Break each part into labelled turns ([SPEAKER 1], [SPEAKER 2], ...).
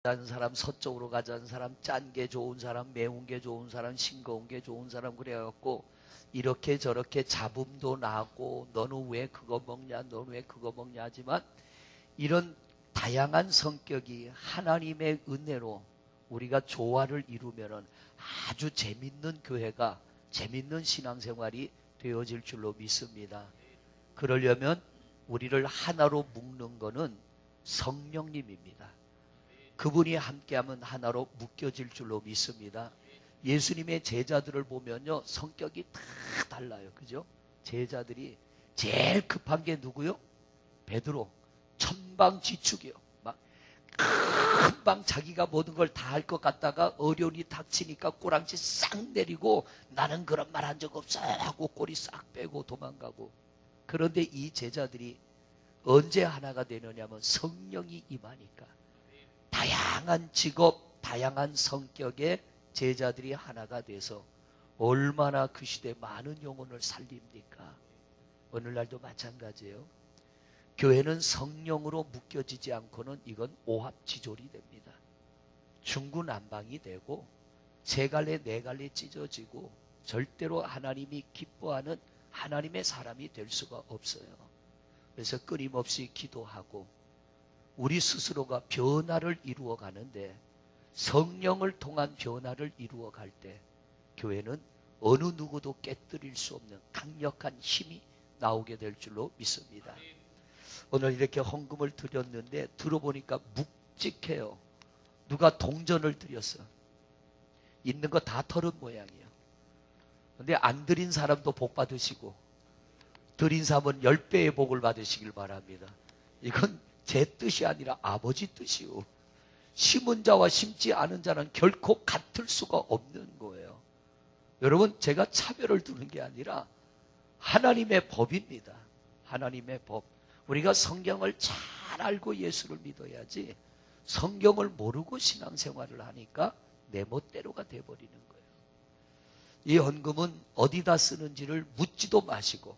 [SPEAKER 1] 가자는 사람, 서쪽으로 가자는 사람, 짠 게 좋은 사람, 매운 게 좋은 사람, 싱거운 게 좋은 사람, 그래갖고 이렇게 저렇게 잡음도 나고 너는 왜 그거 먹냐, 너는 왜 그거 먹냐 하지만, 이런 다양한 성격이 하나님의 은혜로 우리가 조화를 이루면은 아주 재밌는 교회가, 재밌는 신앙생활이 되어질 줄로 믿습니다. 그러려면 우리를 하나로 묶는 것은 성령님입니다. 그분이 함께하면 하나로 묶여질 줄로 믿습니다. 예수님의 제자들을 보면요, 성격이 다 달라요. 그죠? 제자들이 제일 급한 게 누구요? 베드로. 천방지축이요. 막 금방 자기가 모든 걸 다 할 것 같다가 어려움이 닥치니까 꼬랑지 싹 내리고 나는 그런 말 한 적 없어 하고 꼬리 싹 빼고 도망가고. 그런데 이 제자들이 언제 하나가 되느냐면 성령이 임하니까. 다양한 직업, 다양한 성격의 제자들이 하나가 돼서 얼마나 그 시대에 많은 영혼을 살립니까? 오늘날도 마찬가지예요. 교회는 성령으로 묶여지지 않고는 이건 오합지졸이 됩니다. 중구난방이 되고 세 갈래 네 갈래 찢어지고 절대로 하나님이 기뻐하는 하나님의 사람이 될 수가 없어요. 그래서 끊임없이 기도하고 우리 스스로가 변화를 이루어 가는데, 성령을 통한 변화를 이루어 갈 때 교회는 어느 누구도 깨뜨릴 수 없는 강력한 힘이 나오게 될 줄로 믿습니다. 오늘 이렇게 헌금을 드렸는데 들어보니까 묵직해요. 누가 동전을 드렸어. 있는 거 다 털은 모양이에요. 근데 안 드린 사람도 복 받으시고 드린 사람은 10배의 복을 받으시길 바랍니다. 이건 제 뜻이 아니라 아버지 뜻이요. 심은 자와 심지 않은 자는 결코 같을 수가 없는 거예요. 여러분, 제가 차별을 두는 게 아니라 하나님의 법입니다. 하나님의 법. 우리가 성경을 잘 알고 예수를 믿어야지, 성경을 모르고 신앙생활을 하니까 내 멋대로가 돼버리는 거예요. 이 헌금은 어디다 쓰는지를 묻지도 마시고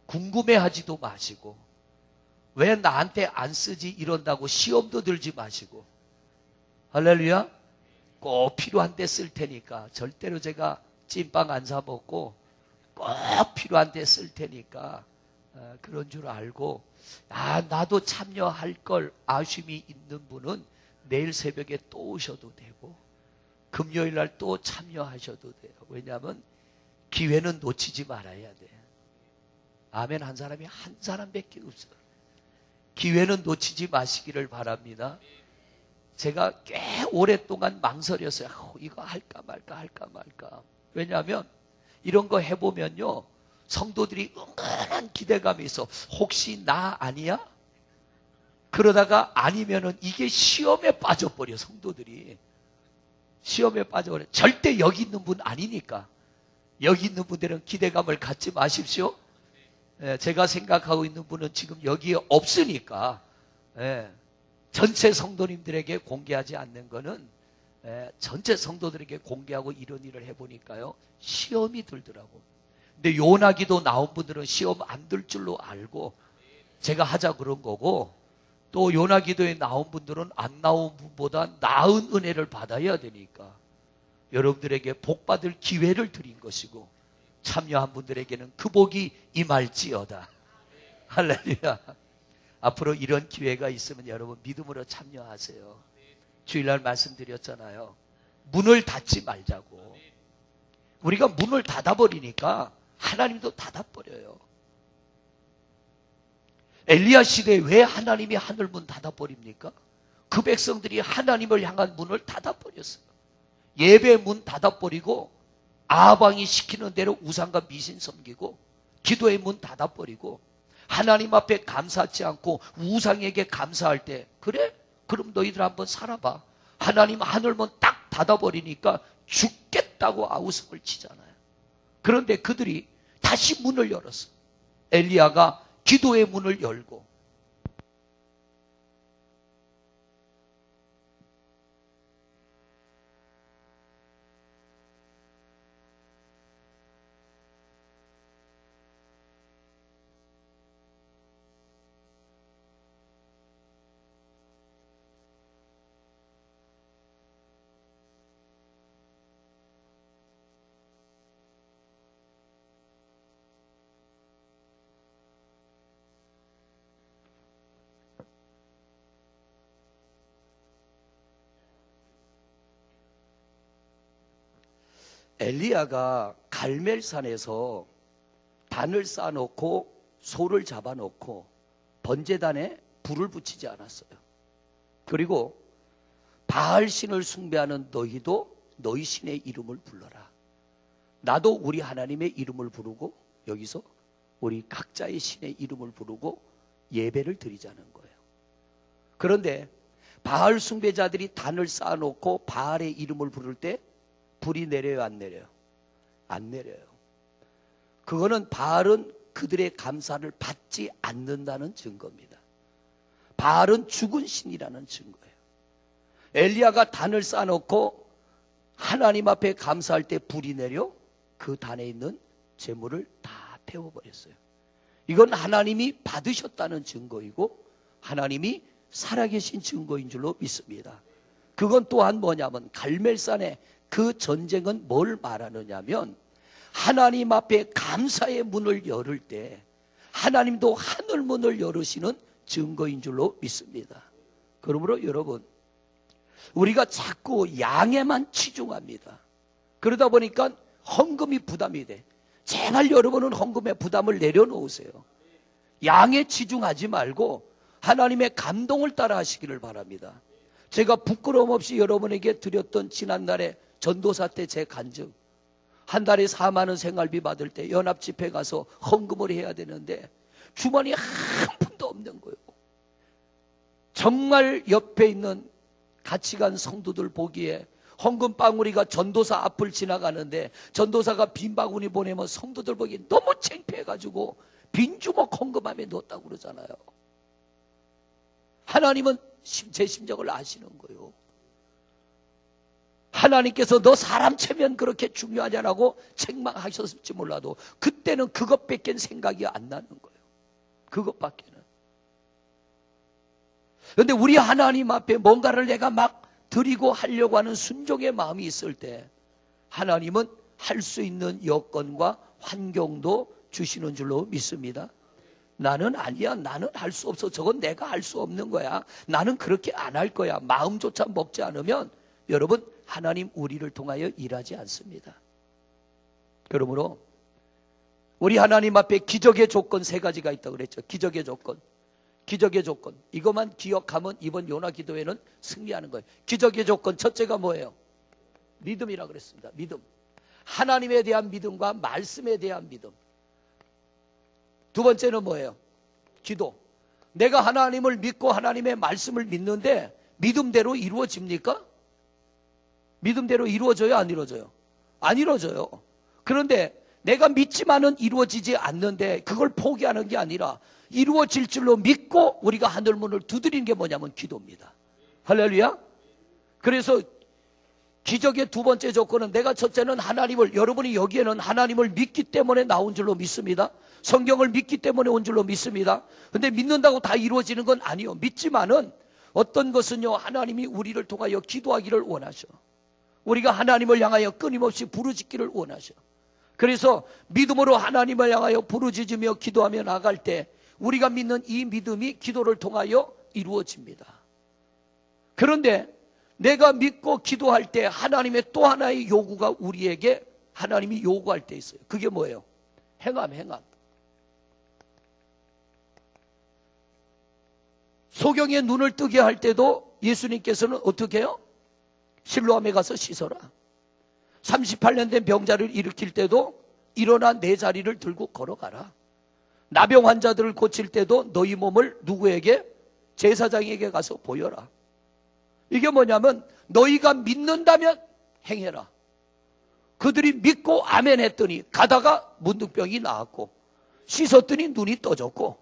[SPEAKER 1] 궁금해하지도 마시고 왜 나한테 안 쓰지 이런다고 시험도 들지 마시고, 할렐루야, 꼭 필요한 데 쓸 테니까. 절대로 제가 찐빵 안 사 먹고 꼭 필요한 데 쓸 테니까 그런 줄 알고, 나도 참여할 걸 아쉬움이 있는 분은 내일 새벽에 또 오셔도 되고 금요일 날 또 참여하셔도 돼요. 왜냐하면 기회는 놓치지 말아야 돼. 아멘. 한 사람이 한 사람밖에 없어요. 기회는 놓치지 마시기를 바랍니다. 제가 꽤 오랫동안 망설였어요. 이거 할까 말까. 왜냐하면 이런 거 해보면요, 성도들이 은근한 기대감이 있어. 혹시 나 아니야? 그러다가 아니면은 이게 시험에 빠져버려. 성도들이 시험에 빠져버려. 절대 여기 있는 분 아니니까. 여기 있는 분들은 기대감을 갖지 마십시오. 제가 생각하고 있는 분은 지금 여기에 없으니까 전체 성도님들에게 공개하지 않는 거는 전체 성도들에게 공개하고 이런 일을 해보니까요, 시험이 들더라고. 근데 요나기도 나온 분들은 시험 안 들 줄로 알고 제가 하자 그런 거고, 또 요나기도에 나온 분들은 안 나온 분보다 나은 은혜를 받아야 되니까 여러분들에게 복 받을 기회를 드린 것이고, 참여한 분들에게는 그 복이 임할지어다. 할렐루야. 앞으로 이런 기회가 있으면 여러분 믿음으로 참여하세요. 주일날 말씀드렸잖아요. 문을 닫지 말자고. 우리가 문을 닫아버리니까 하나님도 닫아버려요. 엘리야 시대에 왜 하나님이 하늘문 닫아버립니까? 그 백성들이 하나님을 향한 문을 닫아버렸어요. 예배 문 닫아버리고 아방이 시키는 대로 우상과 미신 섬기고 기도의 문 닫아버리고 하나님 앞에 감사하지 않고 우상에게 감사할 때, 그래? 그럼 너희들 한번 살아봐. 하나님 하늘문 딱 닫아버리니까 죽겠다고 아우성을 치잖아요. 그런데 그들이 다시 문을 열었어. 엘리야가 기도의 문을 열고, 엘리야가 갈멜산에서 단을 쌓아놓고 소를 잡아놓고 번제단에 불을 붙이지 않았어요. 그리고 바알 신을 숭배하는 너희도 너희 신의 이름을 불러라. 나도 우리 하나님의 이름을 부르고 여기서 우리 각자의 신의 이름을 부르고 예배를 드리자는 거예요. 그런데 바알 숭배자들이 단을 쌓아놓고 바알의 이름을 부를 때 불이 내려요, 안 내려요? 안 내려요. 그거는 바알은 그들의 감사를 받지 않는다는 증거입니다. 바알은 죽은 신이라는 증거예요. 엘리야가 단을 쌓아놓고 하나님 앞에 감사할 때 불이 내려 그 단에 있는 재물을 다 태워버렸어요. 이건 하나님이 받으셨다는 증거이고 하나님이 살아계신 증거인 줄로 믿습니다. 그건 또한 뭐냐면 갈멜산의 그 전쟁은 뭘 말하느냐면 하나님 앞에 감사의 문을 열을 때 하나님도 하늘 문을 열으시는 증거인 줄로 믿습니다. 그러므로 여러분, 우리가 자꾸 양에만 치중합니다. 그러다 보니까 헌금이 부담이 돼. 제발 여러분은 헌금의 부담을 내려놓으세요. 양에 치중하지 말고 하나님의 감동을 따라 하시기를 바랍니다. 제가 부끄러움 없이 여러분에게 드렸던 지난날에 전도사 때 제 간증, 한 달에 4만 원 생활비 받을 때 연합집회 가서 헌금을 해야 되는데 주머니에 한 푼도 없는 거예요. 정말 옆에 있는 같이 간 성도들 보기에 헌금 방울이가 전도사 앞을 지나가는데 전도사가 빈 바구니 보내면 성도들 보기에 너무 창피해가지고 빈 주먹 헌금함에 넣었다고 그러잖아요. 하나님은 제 심정을 아시는 거예요. 하나님께서 너 사람 체면 그렇게 중요하냐라고 책망하셨을지 몰라도 그때는 그것밖에 생각이 안 나는 거예요. 그것밖에는. 그런데 우리 하나님 앞에 뭔가를 내가 막 드리고 하려고 하는 순종의 마음이 있을 때 하나님은 할 수 있는 여건과 환경도 주시는 줄로 믿습니다. 나는 아니야. 나는 할 수 없어. 저건 내가 할 수 없는 거야. 나는 그렇게 안 할 거야. 마음조차 먹지 않으면 여러분, 하나님 우리를 통하여 일하지 않습니다. 그러므로 우리 하나님 앞에 기적의 조건 3가지가 있다고 그랬죠. 기적의 조건. 기적의 조건. 이것만 기억하면 이번 요나 기도회는 승리하는 거예요. 기적의 조건 첫째가 뭐예요? 믿음이라고 그랬습니다. 믿음. 하나님에 대한 믿음과 말씀에 대한 믿음. 두 번째는 뭐예요? 기도. 내가 하나님을 믿고 하나님의 말씀을 믿는데 믿음대로 이루어집니까? 믿음대로 이루어져요? 안 이루어져요? 안 이루어져요. 그런데 내가 믿지만은 이루어지지 않는데 그걸 포기하는 게 아니라 이루어질 줄로 믿고 우리가 하늘문을 두드리는 게 뭐냐면 기도입니다. 할렐루야. 그래서 기적의 두 번째 조건은 내가 첫째는 하나님을, 여러분이 여기에는 하나님을 믿기 때문에 나온 줄로 믿습니다. 성경을 믿기 때문에 온 줄로 믿습니다. 근데 믿는다고 다 이루어지는 건 아니요. 믿지만은 어떤 것은요, 하나님이 우리를 통하여 기도하기를 원하셔. 우리가 하나님을 향하여 끊임없이 부르짖기를 원하셔. 그래서 믿음으로 하나님을 향하여 부르짖으며 기도하며 나갈 때 우리가 믿는 이 믿음이 기도를 통하여 이루어집니다. 그런데 내가 믿고 기도할 때 하나님의 또 하나의 요구가 우리에게 하나님이 요구할 때 있어요. 그게 뭐예요? 행함. 소경의 눈을 뜨게 할 때도 예수님께서는 어떻게 해요? 실로암에 가서 씻어라. 38년 된 병자를 일으킬 때도 일어나 내 자리를 들고 걸어가라. 나병 환자들을 고칠 때도 너희 몸을 누구에게? 제사장에게 가서 보여라. 이게 뭐냐면 너희가 믿는다면 행해라. 그들이 믿고 아멘 했더니 가다가 문둥병이 나았고 씻었더니 눈이 떠졌고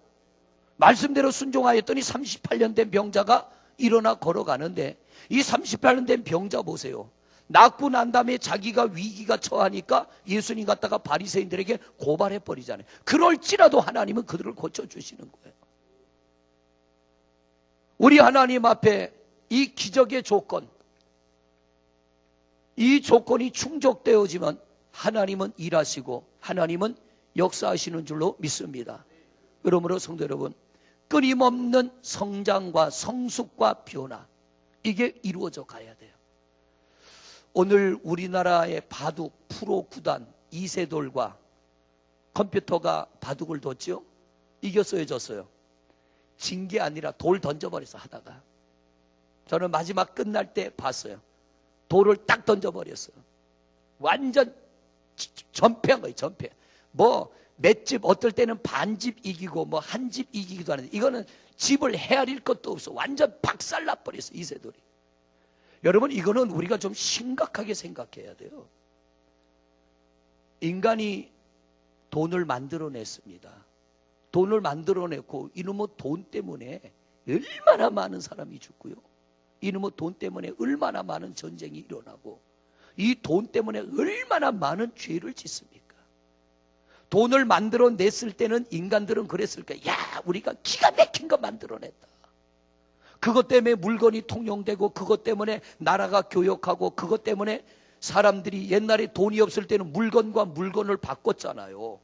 [SPEAKER 1] 말씀대로 순종하였더니 38년 된 병자가 일어나 걸어가는데 이 38년 된 병자 보세요. 낫고 난 다음에 자기가 위기가 처하니까 예수님 갖다가 바리새인들에게 고발해 버리잖아요. 그럴지라도 하나님은 그들을 고쳐주시는 거예요. 우리 하나님 앞에 이 기적의 조건, 이 조건이 충족되어지면 하나님은 일하시고 하나님은 역사하시는 줄로 믿습니다. 그러므로 성도 여러분, 끊임없는 성장과 성숙과 변화, 이게 이루어져 가야 돼요. 오늘 우리나라의 바둑 프로 구단 이세돌과 컴퓨터가 바둑을 뒀죠. 이겼어요, 졌어요? 진 게 아니라 돌 던져버렸어, 하다가. 저는 마지막 끝날 때 봤어요. 돌을 딱 던져버렸어요. 완전 전패한 거예요, 전패. 뭐 몇 집, 어떨 때는 반집 이기고 뭐 한 집 이기기도 하는데, 이거는 집을 헤아릴 것도 없어. 완전 박살나버렸어, 이세돌이. 여러분, 이거는 우리가 좀 심각하게 생각해야 돼요. 인간이 돈을 만들어냈습니다. 돈을 만들어냈고, 이놈의 돈 때문에 얼마나 많은 사람이 죽고요. 이놈의 돈 때문에 얼마나 많은 전쟁이 일어나고, 이 돈 때문에 얼마나 많은 죄를 짓습니까? 돈을 만들어냈을 때는 인간들은 그랬을 거예요. 야, 우리가 기가 막힌 거 만들어냈다. 그것 때문에 물건이 통용되고, 그것 때문에 나라가 교역하고, 그것 때문에 사람들이 옛날에 돈이 없을 때는 물건과 물건을 바꿨잖아요.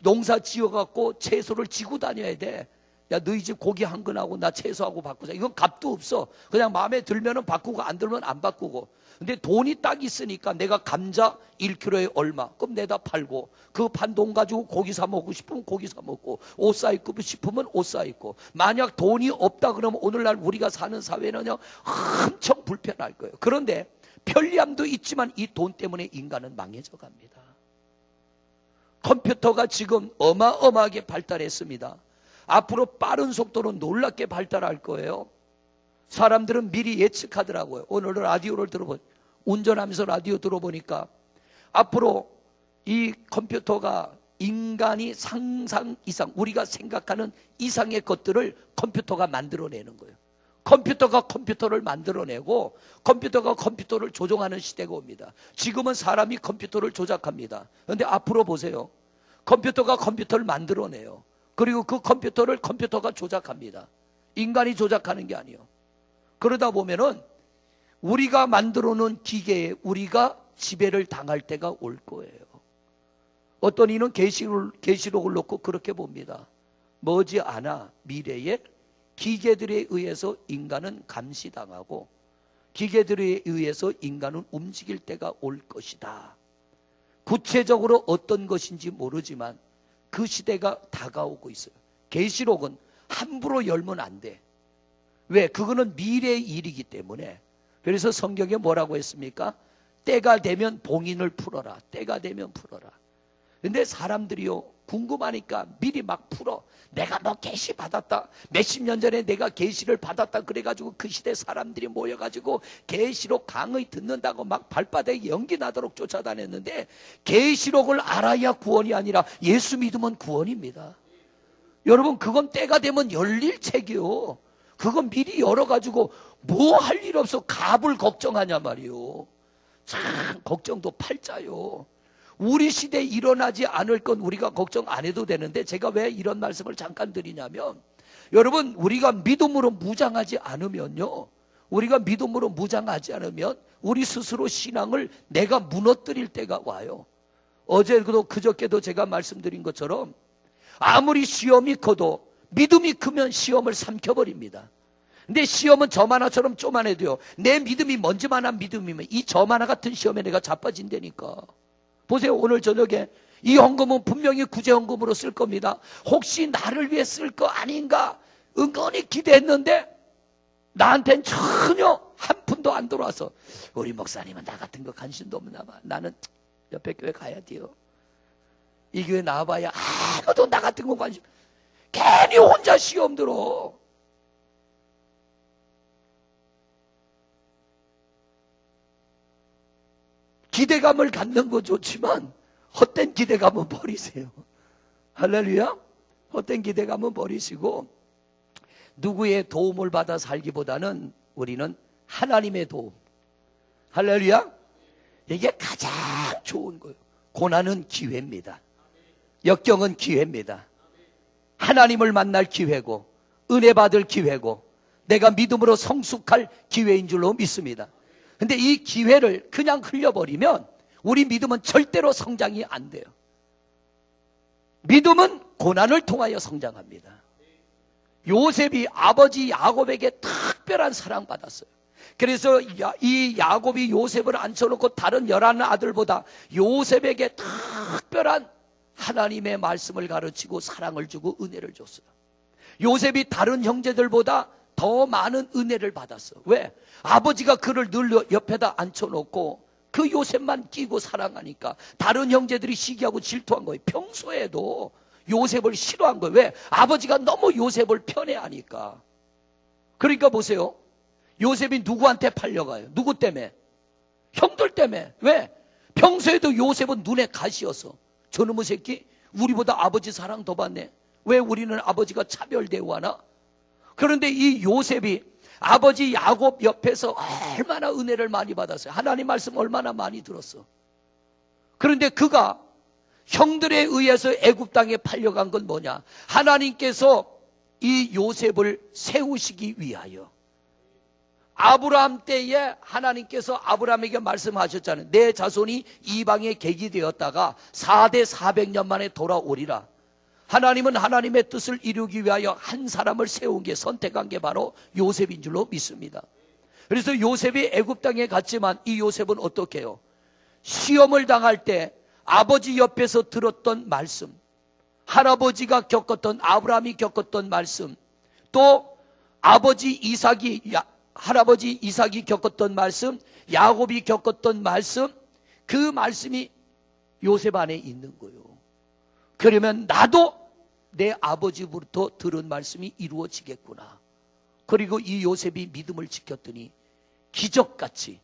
[SPEAKER 1] 농사 지어갖고 채소를 지고 다녀야 돼. 야, 너희 집 고기 한 근하고 나 채소하고 바꾸자. 이건 값도 없어. 그냥 마음에 들면은 바꾸고 안 들면 안 바꾸고. 근데 돈이 딱 있으니까 내가 감자 1kg에 얼마, 그럼 내다 팔고, 그 판 돈 가지고 고기 사 먹고 싶으면 고기 사 먹고, 옷 사 입고 싶으면 옷 사 입고. 만약 돈이 없다 그러면 오늘날 우리가 사는 사회는요, 엄청 불편할 거예요. 그런데 편리함도 있지만 이 돈 때문에 인간은 망해져 갑니다. 컴퓨터가 지금 어마어마하게 발달했습니다. 앞으로 빠른 속도로 놀랍게 발달할 거예요. 사람들은 미리 예측하더라고요. 오늘 라디오를 운전하면서 라디오 들어보니까 앞으로 이 컴퓨터가 인간이 상상 이상, 우리가 생각하는 이상의 것들을 컴퓨터가 만들어내는 거예요. 컴퓨터가 컴퓨터를 만들어내고, 컴퓨터가 컴퓨터를 조종하는 시대가 옵니다. 지금은 사람이 컴퓨터를 조작합니다. 그런데 앞으로 보세요. 컴퓨터가 컴퓨터를 만들어내요. 그리고 그 컴퓨터를 컴퓨터가 조작합니다. 인간이 조작하는 게 아니에요. 그러다 보면은 우리가 만들어 놓은 기계에 우리가 지배를 당할 때가 올 거예요. 어떤 이는 계시록을 놓고 그렇게 봅니다. 머지않아 미래에 기계들에 의해서 인간은 감시당하고, 기계들에 의해서 인간은 움직일 때가 올 것이다. 구체적으로 어떤 것인지 모르지만 그 시대가 다가오고 있어요. 계시록은 함부로 열면 안 돼. 왜? 그거는 미래의 일이기 때문에. 그래서 성경에 뭐라고 했습니까? 때가 되면 봉인을 풀어라. 때가 되면 풀어라. 근데 사람들이요, 궁금하니까 미리 막 풀어. 내가 뭐 계시 받았다, 몇십 년 전에 내가 계시를 받았다 그래가지고 그 시대 사람들이 모여가지고 계시록 강의 듣는다고 막 발바닥에 연기 나도록 쫓아다녔는데, 계시록을 알아야 구원이 아니라 예수 믿으면 구원입니다. 여러분, 그건 때가 되면 열릴 책이요. 그건 미리 열어가지고 뭐 할 일 없어 갑을 걱정하냐 말이요. 참 걱정도 팔자요. 우리 시대에 일어나지 않을 건 우리가 걱정 안 해도 되는데, 제가 왜 이런 말씀을 잠깐 드리냐면, 여러분, 우리가 믿음으로 무장하지 않으면요, 우리가 믿음으로 무장하지 않으면 우리 스스로 신앙을 내가 무너뜨릴 때가 와요. 어제도 그저께도 제가 말씀드린 것처럼 아무리 시험이 커도 믿음이 크면 시험을 삼켜버립니다. 근데 시험은 점 하나처럼 쪼만해도요, 내 믿음이 먼지만한 믿음이면 이 점 하나 같은 시험에 내가 자빠진다니까. 보세요. 오늘 저녁에 이 헌금은 분명히 구제헌금으로 쓸 겁니다. 혹시 나를 위해 쓸 거 아닌가 은근히 기대했는데 나한텐 전혀 한 푼도 안 들어와서, 우리 목사님은 나 같은 거 관심도 없나 봐. 나는 옆에 교회 가야 돼요. 이 교회 나와봐야 아무도 나 같은 거 관심. 괜히 혼자 시험 들어. 기대감을 갖는 거 좋지만 헛된 기대감은 버리세요. 할렐루야. 헛된 기대감은 버리시고, 누구의 도움을 받아 살기보다는 우리는 하나님의 도움. 할렐루야. 이게 가장 좋은 거예요. 고난은 기회입니다. 역경은 기회입니다. 하나님을 만날 기회고, 은혜 받을 기회고, 내가 믿음으로 성숙할 기회인 줄로 믿습니다. 근데 이 기회를 그냥 흘려버리면 우리 믿음은 절대로 성장이 안 돼요. 믿음은 고난을 통하여 성장합니다. 요셉이 아버지 야곱에게 특별한 사랑받았어요. 그래서 이 야곱이 요셉을 앉혀놓고 다른 11 아들보다 요셉에게 특별한 하나님의 말씀을 가르치고 사랑을 주고 은혜를 줬어요. 요셉이 다른 형제들보다 더 많은 은혜를 받았어. 왜? 아버지가 그를 늘 옆에다 앉혀놓고 그 요셉만 끼고 사랑하니까 다른 형제들이 시기하고 질투한 거예요. 평소에도 요셉을 싫어한 거예요. 왜? 아버지가 너무 요셉을 편애하니까. 그러니까 보세요. 요셉이 누구한테 팔려가요? 누구 때문에? 형들 때문에. 왜? 평소에도 요셉은 눈에 가시였어. 저놈의 새끼 우리보다 아버지 사랑 더 받네. 왜 우리는 아버지가 차별 대우하나? 그런데 이 요셉이 아버지 야곱 옆에서 얼마나 은혜를 많이 받았어요. 하나님 말씀 얼마나 많이 들었어. 그런데 그가 형들에 의해서 애굽 땅에 팔려간 건 뭐냐? 하나님께서 이 요셉을 세우시기 위하여. 아브라함 때에 하나님께서 아브라함에게 말씀하셨잖아요. 내 자손이 이방의 객이 되었다가 4대 400년 만에 돌아오리라. 하나님은 하나님의 뜻을 이루기 위하여 한 사람을 세운 게, 선택한 게 바로 요셉인 줄로 믿습니다. 그래서 요셉이 애굽 땅에 갔지만 이 요셉은 어떻게 해요? 시험을 당할 때 아버지 옆에서 들었던 말씀, 할아버지가 겪었던, 아브라함이 겪었던 말씀, 또 할아버지 이삭이 겪었던 말씀, 야곱이 겪었던 말씀, 그 말씀이 요셉 안에 있는 거예요. 그러면 나도 내 아버지부터 들은 말씀이 이루어지겠구나. 그리고 이 요셉이 믿음을 지켰더니 기적같이,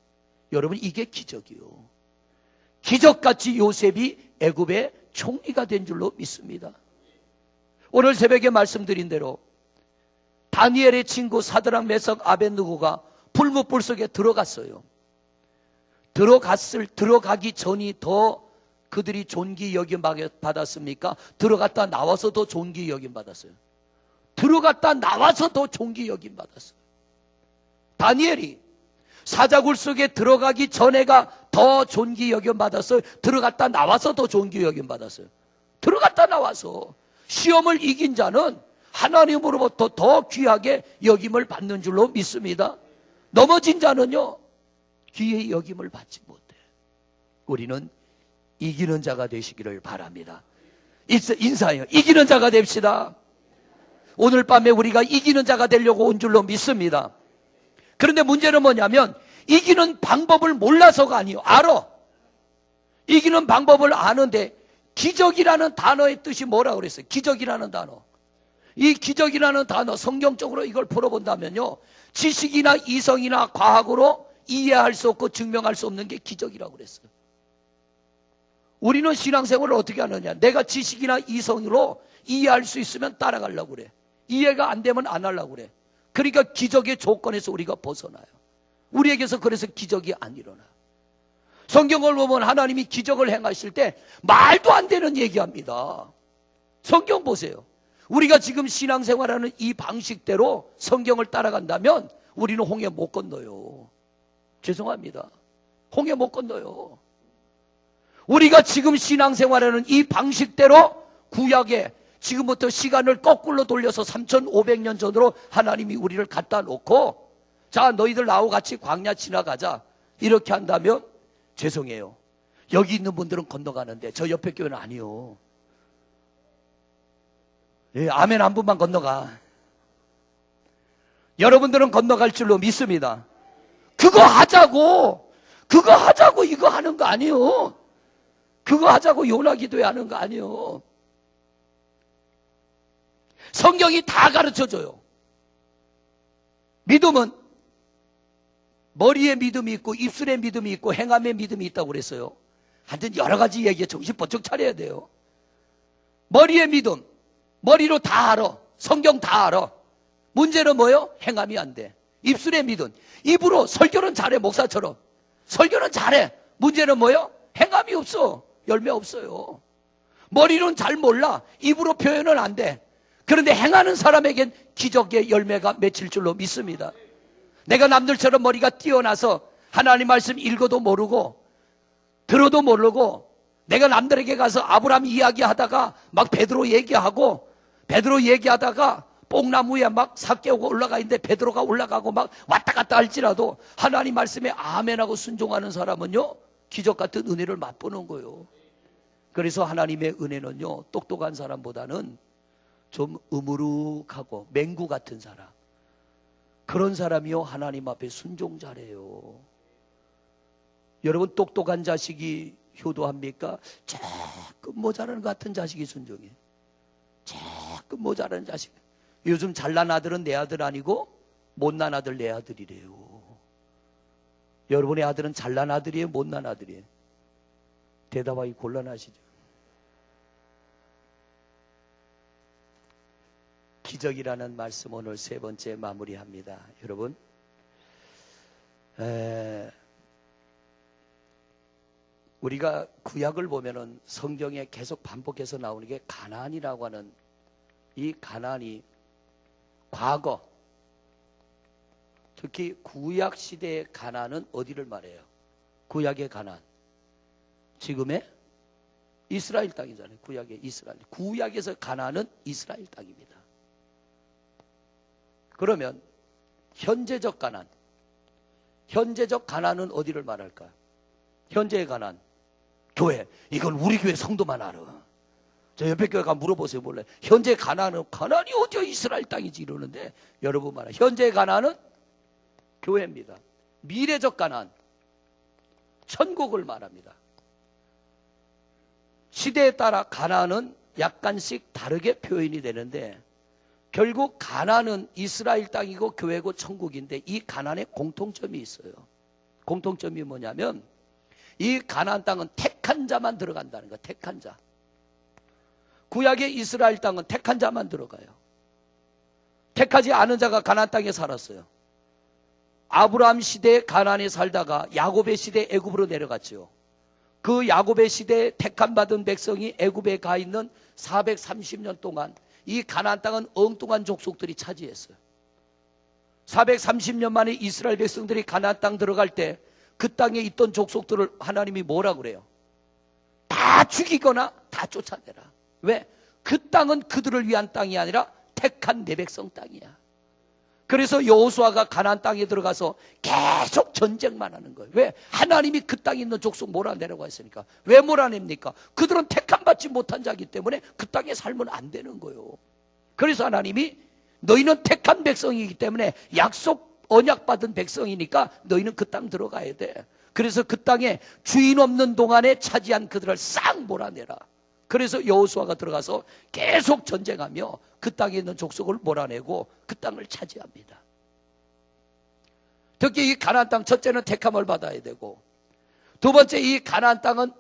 [SPEAKER 1] 여러분 이게 기적이요. 기적같이 요셉이 애굽의 총리가 된 줄로 믿습니다. 오늘 새벽에 말씀드린 대로 다니엘의 친구 사드락 메삭 아벳느고가 불못불 속에 들어갔어요. 들어가기 전이 더 그들이 존귀 여김 받았습니까? 들어갔다 나와서 더 존귀 여김 받았어요. 들어갔다 나와서 더 존귀 여김 받았어요. 다니엘이 사자굴 속에 들어가기 전에가 더 존귀 여김 받았어요. 들어갔다 나와서 더 존귀 여김 받았어요. 들어갔다 나와서 시험을 이긴 자는 하나님으로부터 더 귀하게 여김을 받는 줄로 믿습니다. 넘어진 자는요, 귀의 여김을 받지 못해. 우리는 이기는 자가 되시기를 바랍니다. 인사해요. 이기는 자가 됩시다. 오늘 밤에 우리가 이기는 자가 되려고 온 줄로 믿습니다. 그런데 문제는 뭐냐면 이기는 방법을 몰라서가 아니에요. 알아. 이기는 방법을 아는데 기적이라는 단어의 뜻이 뭐라고 그랬어요? 기적이라는 단어. 이 기적이라는 단어, 성경적으로 이걸 풀어본다면요, 지식이나 이성이나 과학으로 이해할 수 없고 증명할 수 없는 게 기적이라고 그랬어요. 우리는 신앙생활을 어떻게 하느냐? 내가 지식이나 이성으로 이해할 수 있으면 따라가려고 그래. 이해가 안 되면 안 하려고 그래. 그러니까 기적의 조건에서 우리가 벗어나요. 우리에게서 그래서 기적이 안 일어나요. 성경을 보면 하나님이 기적을 행하실 때 말도 안 되는 얘기합니다. 성경 보세요. 우리가 지금 신앙생활하는 이 방식대로 성경을 따라간다면 우리는 홍해 못 건너요. 죄송합니다. 홍해 못 건너요. 우리가 지금 신앙생활하는 이 방식대로 구약에 지금부터 시간을 거꾸로 돌려서 3500년 전으로 하나님이 우리를 갖다 놓고, 자 너희들 나하고 같이 광야 지나가자, 이렇게 한다면 죄송해요. 여기 있는 분들은 건너가는데 저 옆에 교회는 아니요. 예, 아멘 한 분만 건너가. 여러분들은 건너갈 줄로 믿습니다. 그거 하자고 이거 하는 거 아니요. 그거 하자고 요나 기도회 하는 거 아니요. 성경이 다 가르쳐줘요. 믿음은 머리에 믿음이 있고 입술에 믿음이 있고 행함에 믿음이 있다고 그랬어요. 하여튼 여러 가지 얘기에 정신 번쩍 차려야 돼요. 머리에 믿음, 머리로 다 알아. 성경 다 알아. 문제는 뭐예요? 행함이 안 돼. 입술에 믿음, 입으로 설교는 잘해. 목사처럼 설교는 잘해. 문제는 뭐예요? 행함이 없어. 열매 없어요. 머리로는 잘 몰라. 입으로 표현은 안 돼. 그런데 행하는 사람에겐 기적의 열매가 맺힐 줄로 믿습니다. 내가 남들처럼 머리가 뛰어나서 하나님 말씀 읽어도 모르고 들어도 모르고, 내가 남들에게 가서 아브라함 이야기하다가 막 베드로 얘기하다가 뽕나무에 막 삭개오가 올라가 있는데 베드로가 올라가고 막 왔다 갔다 할지라도 하나님 말씀에 아멘하고 순종하는 사람은요, 기적 같은 은혜를 맛보는 거예요. 그래서 하나님의 은혜는요, 똑똑한 사람보다는 좀 으무룩하고 맹구 같은 사람, 그런 사람이요 하나님 앞에 순종 잘해요. 여러분, 똑똑한 자식이 효도합니까? 조금 모자라는 것 같은 자식이 순종해. 조금 모자라는 자식. 요즘 잘난 아들은 내 아들 아니고 못난 아들 내 아들이래요. 여러분의 아들은 잘난 아들이에요, 못난 아들이에요? 대답하기 곤란하시죠? 기적이라는 말씀 오늘 세 번째 마무리합니다. 여러분, 우리가 구약을 보면은 성경에 계속 반복해서 나오는 게 가나안이라고 하는, 이 가나안이 과거, 특히 구약 시대의 가나안은 어디를 말해요? 구약의 가나안, 지금의 이스라엘 땅이잖아요. 구약의 이스라엘. 구약에서 가나안은 이스라엘 땅입니다. 그러면 현재적 가나안, 현재적 가나안은 어디를 말할까? 현재의 가나안, 교회. 이건 우리 교회 성도만 알아. 저 옆에 교회 가면 물어보세요. 몰라요. 현재 가나안은, 가나안이 어디야? 이스라엘 땅이지 이러는데, 여러분 말아, 현재 가나안은 교회입니다. 미래적 가나안, 천국을 말합니다. 시대에 따라 가나안은 약간씩 다르게 표현이 되는데, 결국 가나안은 이스라엘 땅이고 교회고 천국인데, 이 가나안에 공통점이 있어요. 공통점이 뭐냐면, 이 가나안 땅은 택한 자만 들어간다는 거예요. 택한 자. 구약의 이스라엘 땅은 택한 자만 들어가요. 택하지 않은 자가 가나안 땅에 살았어요. 아브라함 시대에 가나안에 살다가 야곱의 시대에 애굽으로 내려갔죠. 그 야곱의 시대에 택함 받은 백성이 애굽에 가 있는 430년 동안 이 가나안 땅은 엉뚱한 족속들이 차지했어요. 430년 만에 이스라엘 백성들이 가나안 땅 들어갈 때 그 땅에 있던 족속들을 하나님이 뭐라 그래요? 다 죽이거나 다 쫓아내라. 왜? 그 땅은 그들을 위한 땅이 아니라 택한 내 백성 땅이야. 그래서 여호수아가 가나안 땅에 들어가서 계속 전쟁만 하는 거예요. 왜? 하나님이 그 땅에 있는 족속 몰아내라고 했으니까. 왜 몰아냅니까? 그들은 택함 받지 못한 자이기 때문에 그 땅에 살면 안 되는 거예요. 그래서 하나님이 너희는 택한 백성이기 때문에 약속 언약받은 백성이니까 너희는 그 땅 들어가야 돼. 그래서 그 땅에 주인 없는 동안에 차지한 그들을 싹 몰아내라. 그래서 여호수아가 들어가서 계속 전쟁하며 그 땅에 있는 족속을 몰아내고 그 땅을 차지합니다. 특히 이 가나안 땅, 첫째는 택함을 받아야 되고, 두 번째, 이 가나안 땅은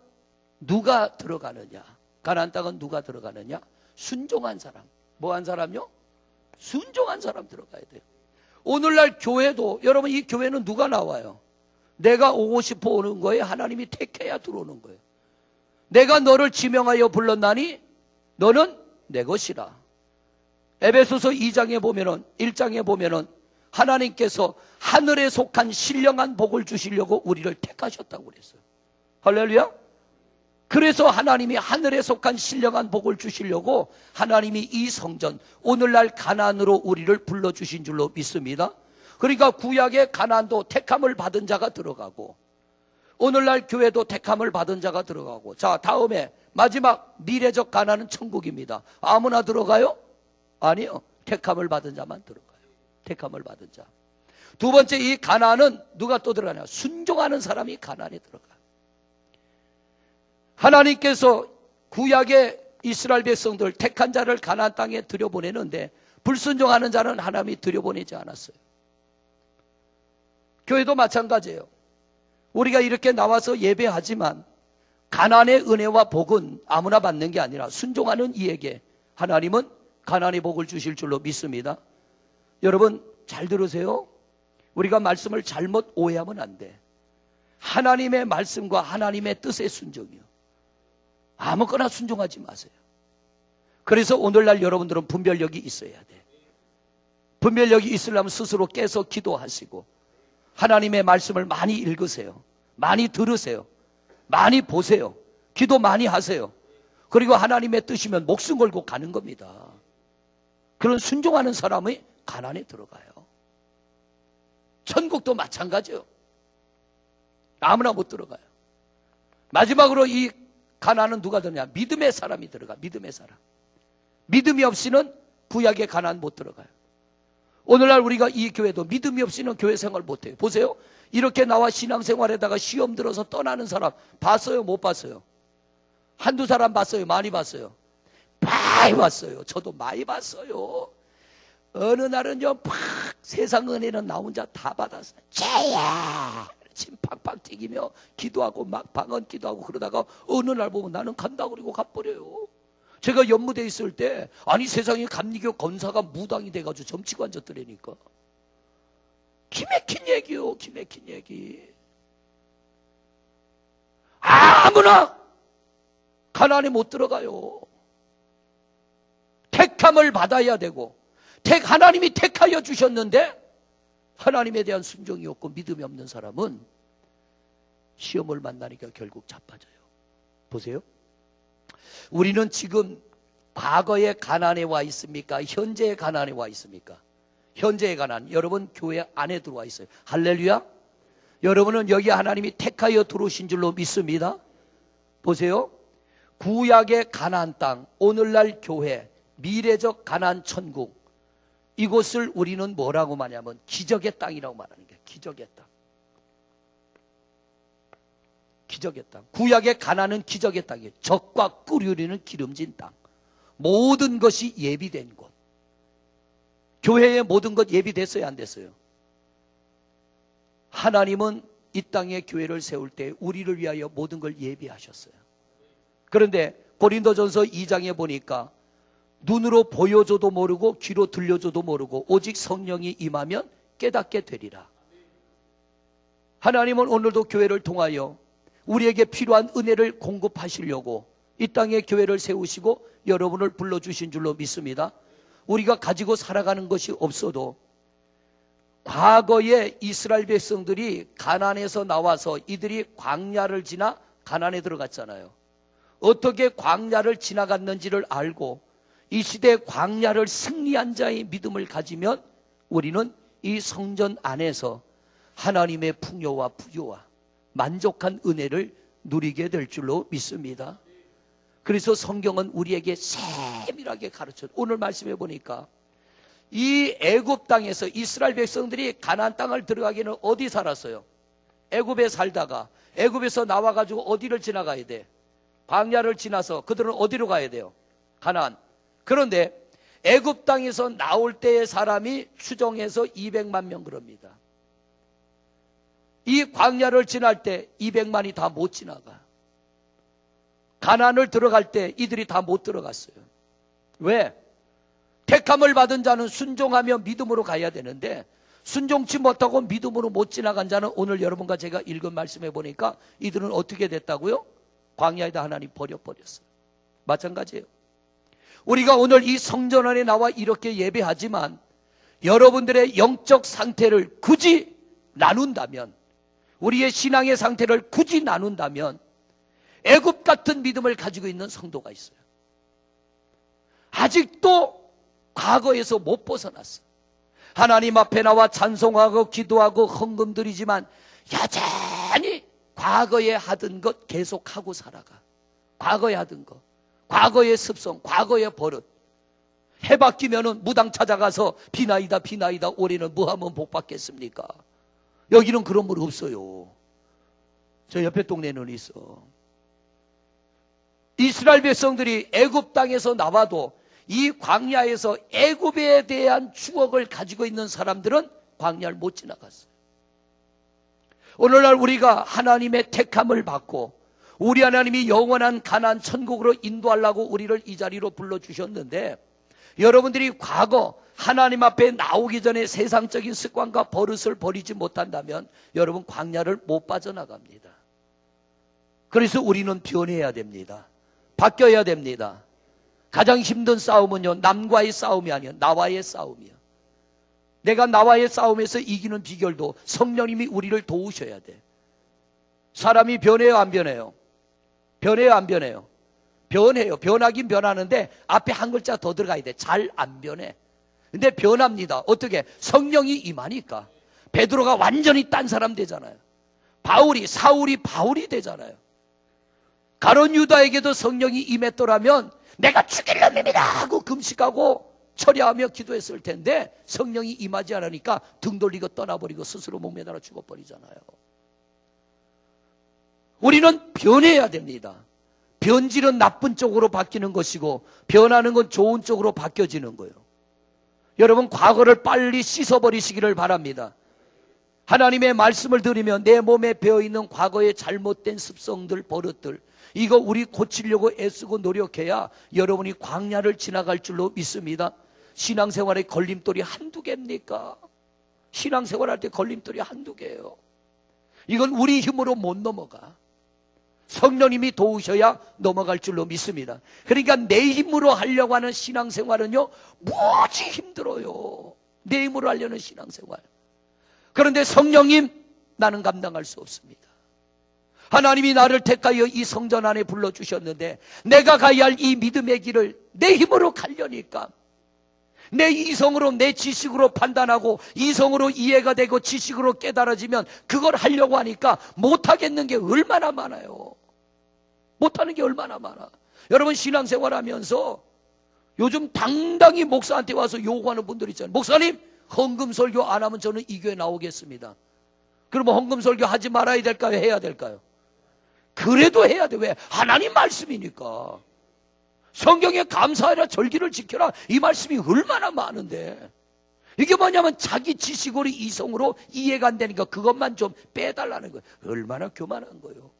[SPEAKER 1] 누가 들어가느냐? 가나안 땅은 누가 들어가느냐? 순종한 사람. 뭐 한 사람요? 순종한 사람 들어가야 돼요. 오늘날 교회도, 여러분, 이 교회는 누가 나와요? 내가 오고 싶어 오는 거예요? 하나님이 택해야 들어오는 거예요. 내가 너를 지명하여 불렀나니 너는 내 것이라. 에베소서 2장에 보면은, 1장에 보면은 하나님께서 하늘에 속한 신령한 복을 주시려고 우리를 택하셨다고 그랬어요. 할렐루야. 그래서 하나님이 하늘에 속한 신령한 복을 주시려고 하나님이 이 성전, 오늘날 가나안으로 우리를 불러주신 줄로 믿습니다. 그러니까 구약의 가나안도 택함을 받은 자가 들어가고, 오늘날 교회도 택함을 받은 자가 들어가고, 자, 다음에 마지막 미래적 가나안은 천국입니다. 아무나 들어가요? 아니요. 택함을 받은 자만 들어가요. 택함을 받은 자. 두 번째, 이 가나안은 누가 또 들어가냐? 순종하는 사람이 가나안에 들어가요. 하나님께서 구약의 이스라엘 백성들 택한 자를 가나안 땅에 들여보내는데, 불순종하는 자는 하나님이 들여보내지 않았어요. 교회도 마찬가지예요. 우리가 이렇게 나와서 예배하지만 가나안의 은혜와 복은 아무나 받는 게 아니라 순종하는 이에게 하나님은 가나안의 복을 주실 줄로 믿습니다. 여러분 잘 들으세요. 우리가 말씀을 잘못 오해하면 안 돼. 하나님의 말씀과 하나님의 뜻의 순종이요. 아무거나 순종하지 마세요. 그래서 오늘날 여러분들은 분별력이 있어야 돼. 분별력이 있으려면 스스로 깨서 기도하시고 하나님의 말씀을 많이 읽으세요. 많이 들으세요. 많이 보세요. 기도 많이 하세요. 그리고 하나님의 뜻이면 목숨 걸고 가는 겁니다. 그런 순종하는 사람이 가난에 들어가요. 천국도 마찬가지요. 아무나 못 들어가요. 마지막으로 이 가난은 누가 들어냐? 믿음의 사람이 들어가. 믿음의 사람. 믿음이 없이는 구약의 가난 못 들어가요. 오늘날 우리가 이 교회도 믿음이 없이는 교회 생활 못해요. 보세요. 이렇게 나와 신앙생활에다가 시험 들어서 떠나는 사람 봤어요? 못 봤어요? 한두 사람 봤어요? 많이 봤어요? 많이 봤어요. 저도 많이 봤어요. 어느 날은요, 팍 세상 은혜는 나 혼자 다 받았어요. 죄야! 침 팍팍 튀기며 기도하고 막 방언 기도하고 그러다가 어느 날 보면 나는 간다 그러고 가버려요. 제가 연무대에 있을 때 아니 세상에 감리교 권사가 무당이 돼가지고 점치고 앉았더라니까. 기맥힌 얘기요. 기맥힌 얘기. 아무나 가난에 못 들어가요. 택함을 받아야 되고 하나님이 택하여 주셨는데 하나님에 대한 순종이 없고 믿음이 없는 사람은 시험을 만나니까 결국 자빠져요. 보세요. 우리는 지금 과거의 가난에 와 있습니까? 현재의 가난에 와 있습니까? 현재의 가난. 여러분 교회 안에 들어와 있어요. 할렐루야. 여러분은 여기 하나님이 택하여 들어오신 줄로 믿습니다. 보세요. 구약의 가나안 땅, 오늘날 교회, 미래적 가나안 천국, 이곳을 우리는 뭐라고 말하냐면 기적의 땅이라고 말하는 거예요. 기적의 땅. 기적의 땅. 구약의 가나안은 기적의 땅이에요. 젖과 꿀이 흐르는 기름진 땅. 모든 것이 예비된 곳. 교회의 모든 것 예비됐어요, 안 됐어요? 하나님은 이 땅에 교회를 세울 때 우리를 위하여 모든 걸 예비하셨어요. 그런데 고린도전서 2장에 보니까 눈으로 보여줘도 모르고 귀로 들려줘도 모르고 오직 성령이 임하면 깨닫게 되리라. 하나님은 오늘도 교회를 통하여 우리에게 필요한 은혜를 공급하시려고 이 땅에 교회를 세우시고 여러분을 불러주신 줄로 믿습니다. 우리가 가지고 살아가는 것이 없어도 과거에 이스라엘 백성들이 가나안에서 나와서 이들이 광야를 지나 가나안에 들어갔잖아요. 어떻게 광야를 지나갔는지를 알고 이 시대 광야를 승리한 자의 믿음을 가지면 우리는 이 성전 안에서 하나님의 풍요와 부요와 만족한 은혜를 누리게 될 줄로 믿습니다. 그래서 성경은 우리에게 세밀하게 가르쳐요. 오늘 말씀해 보니까 이 애굽 땅에서 이스라엘 백성들이 가나안 땅을 들어가기는 어디 살았어요? 애굽에 살다가 애굽에서 나와가지고 어디를 지나가야 돼? 광야를 지나서 그들은 어디로 가야 돼요? 가나안. 그런데 애굽 땅에서 나올 때의 사람이 추정해서 200만 명 그럽니다. 이 광야를 지날 때 200만이 다 못 지나가. 가나안을 들어갈 때 이들이 다 못 들어갔어요. 왜? 택함을 받은 자는 순종하며 믿음으로 가야 되는데 순종치 못하고 믿음으로 못 지나간 자는 오늘 여러분과 제가 읽은 말씀해 보니까 이들은 어떻게 됐다고요? 광야에다 하나님 버려버렸어요. 마찬가지예요. 우리가 오늘 이 성전 안에 나와 이렇게 예배하지만 여러분들의 영적 상태를 굳이 나눈다면, 우리의 신앙의 상태를 굳이 나눈다면 애굽 같은 믿음을 가지고 있는 성도가 있어요. 아직도 과거에서 못 벗어났어. 하나님 앞에 나와 찬송하고 기도하고 헌금 드리지만 여전히 과거에 하던 것 계속하고 살아가. 과거에 하던 것, 과거의 습성, 과거의 버릇. 해 바뀌면은 무당 찾아가서 비나이다 비나이다 올해는 뭐 하면 복 받겠습니까? 여기는 그런 분 없어요. 저 옆에 동네는 있어. 이스라엘 백성들이 애굽 땅에서 나와도 이 광야에서 애굽에 대한 추억을 가지고 있는 사람들은 광야를 못 지나갔어요. 오늘날 우리가 하나님의 택함을 받고 우리 하나님이 영원한 가나안 천국으로 인도하려고 우리를 이 자리로 불러주셨는데, 여러분들이 과거 하나님 앞에 나오기 전에 세상적인 습관과 버릇을 버리지 못한다면 여러분 광야를 못 빠져나갑니다. 그래서 우리는 변해야 됩니다. 바뀌어야 됩니다. 가장 힘든 싸움은요, 남과의 싸움이 아니에요. 나와의 싸움이에요. 내가 나와의 싸움에서 이기는 비결도 성령님이 우리를 도우셔야 돼. 사람이 변해요, 안 변해요? 변해요, 안 변해요? 변해요. 변하긴 변하는데 앞에 한 글자 더 들어가야 돼. 잘 안 변해. 근데 변합니다. 어떻게? 성령이 임하니까. 베드로가 완전히 딴 사람 되잖아요. 사울이 바울이 되잖아요. 가룟 유다에게도 성령이 임했더라면 내가 죽일 놈입니다 하고 금식하고 철야하며 기도했을 텐데 성령이 임하지 않으니까 등 돌리고 떠나버리고 스스로 목매달아 죽어버리잖아요. 우리는 변해야 됩니다. 변질은 나쁜 쪽으로 바뀌는 것이고 변하는 건 좋은 쪽으로 바뀌어지는 거예요. 여러분, 과거를 빨리 씻어버리시기를 바랍니다. 하나님의 말씀을 들으면 내 몸에 배어있는 과거의 잘못된 습성들, 버릇들, 이거 우리 고치려고 애쓰고 노력해야 여러분이 광야를 지나갈 줄로 믿습니다. 신앙생활의 걸림돌이 한두 개입니까? 신앙생활할 때 걸림돌이 한두 개예요. 이건 우리 힘으로 못 넘어가. 성령님이 도우셔야 넘어갈 줄로 믿습니다. 그러니까 내 힘으로 하려고 하는 신앙생활은요, 무지 힘들어요. 내 힘으로 하려는 신앙생활. 그런데 성령님, 나는 감당할 수 없습니다. 하나님이 나를 택하여 이 성전 안에 불러주셨는데 내가 가야 할 이 믿음의 길을 내 힘으로 가려니까, 내 이성으로, 내 지식으로 판단하고 이성으로 이해가 되고 지식으로 깨달아지면 그걸 하려고 하니까 못하겠는 게 얼마나 많아요. 못하는 게 얼마나 많아. 여러분, 신앙생활 하면서 요즘 당당히 목사한테 와서 요구하는 분들 있잖아요. 목사님, 헌금설교 안 하면 저는 이 교회 나오겠습니다. 그러면 헌금설교 하지 말아야 될까요? 해야 될까요? 그래도 해야 돼. 왜? 하나님 말씀이니까. 성경에 감사하라, 절기를 지켜라, 이 말씀이 얼마나 많은데, 이게 뭐냐면 자기 지식으로 이성으로 이해가 안 되니까 그것만 좀 빼달라는 거예요. 얼마나 교만한 거예요.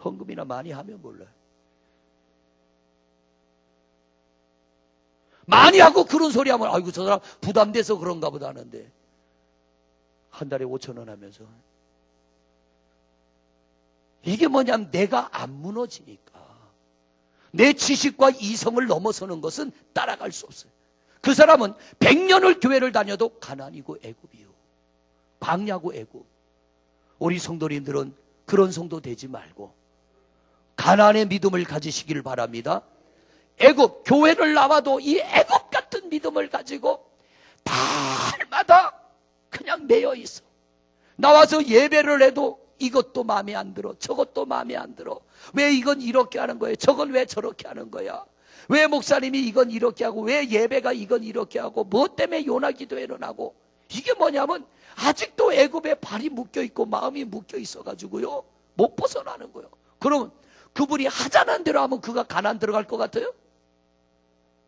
[SPEAKER 1] 헌금이나 많이 하면 몰라요. 많이 하고 그런 소리 하면 아이고 저 사람 부담돼서 그런가 보다 하는데, 한 달에 5,000원 하면서, 이게 뭐냐면 내가 안 무너지니까. 내 지식과 이성을 넘어서는 것은 따라갈 수 없어요. 그 사람은 100년을 교회를 다녀도 가난이고 애굽이요, 광야고 애굽. 우리 성도님들은 그런 성도 되지 말고 가난의 믿음을 가지시기를 바랍니다. 애굽, 교회를 나와도 이 애굽 같은 믿음을 가지고 달마다 그냥 매여 있어. 나와서 예배를 해도 이것도 마음에 안 들어, 저것도 마음에 안 들어. 왜 이건 이렇게 하는 거예요? 저건 왜 저렇게 하는 거야? 왜 목사님이 이건 이렇게 하고, 왜 예배가 이건 이렇게 하고, 뭐 때문에 요나 기도회를 하고. 이게 뭐냐면 아직도 애굽에 발이 묶여 있고 마음이 묶여 있어 가지고요, 못 벗어나는 거예요. 그러면 그분이 하자는 대로 하면 그가 가난 들어갈 것 같아요?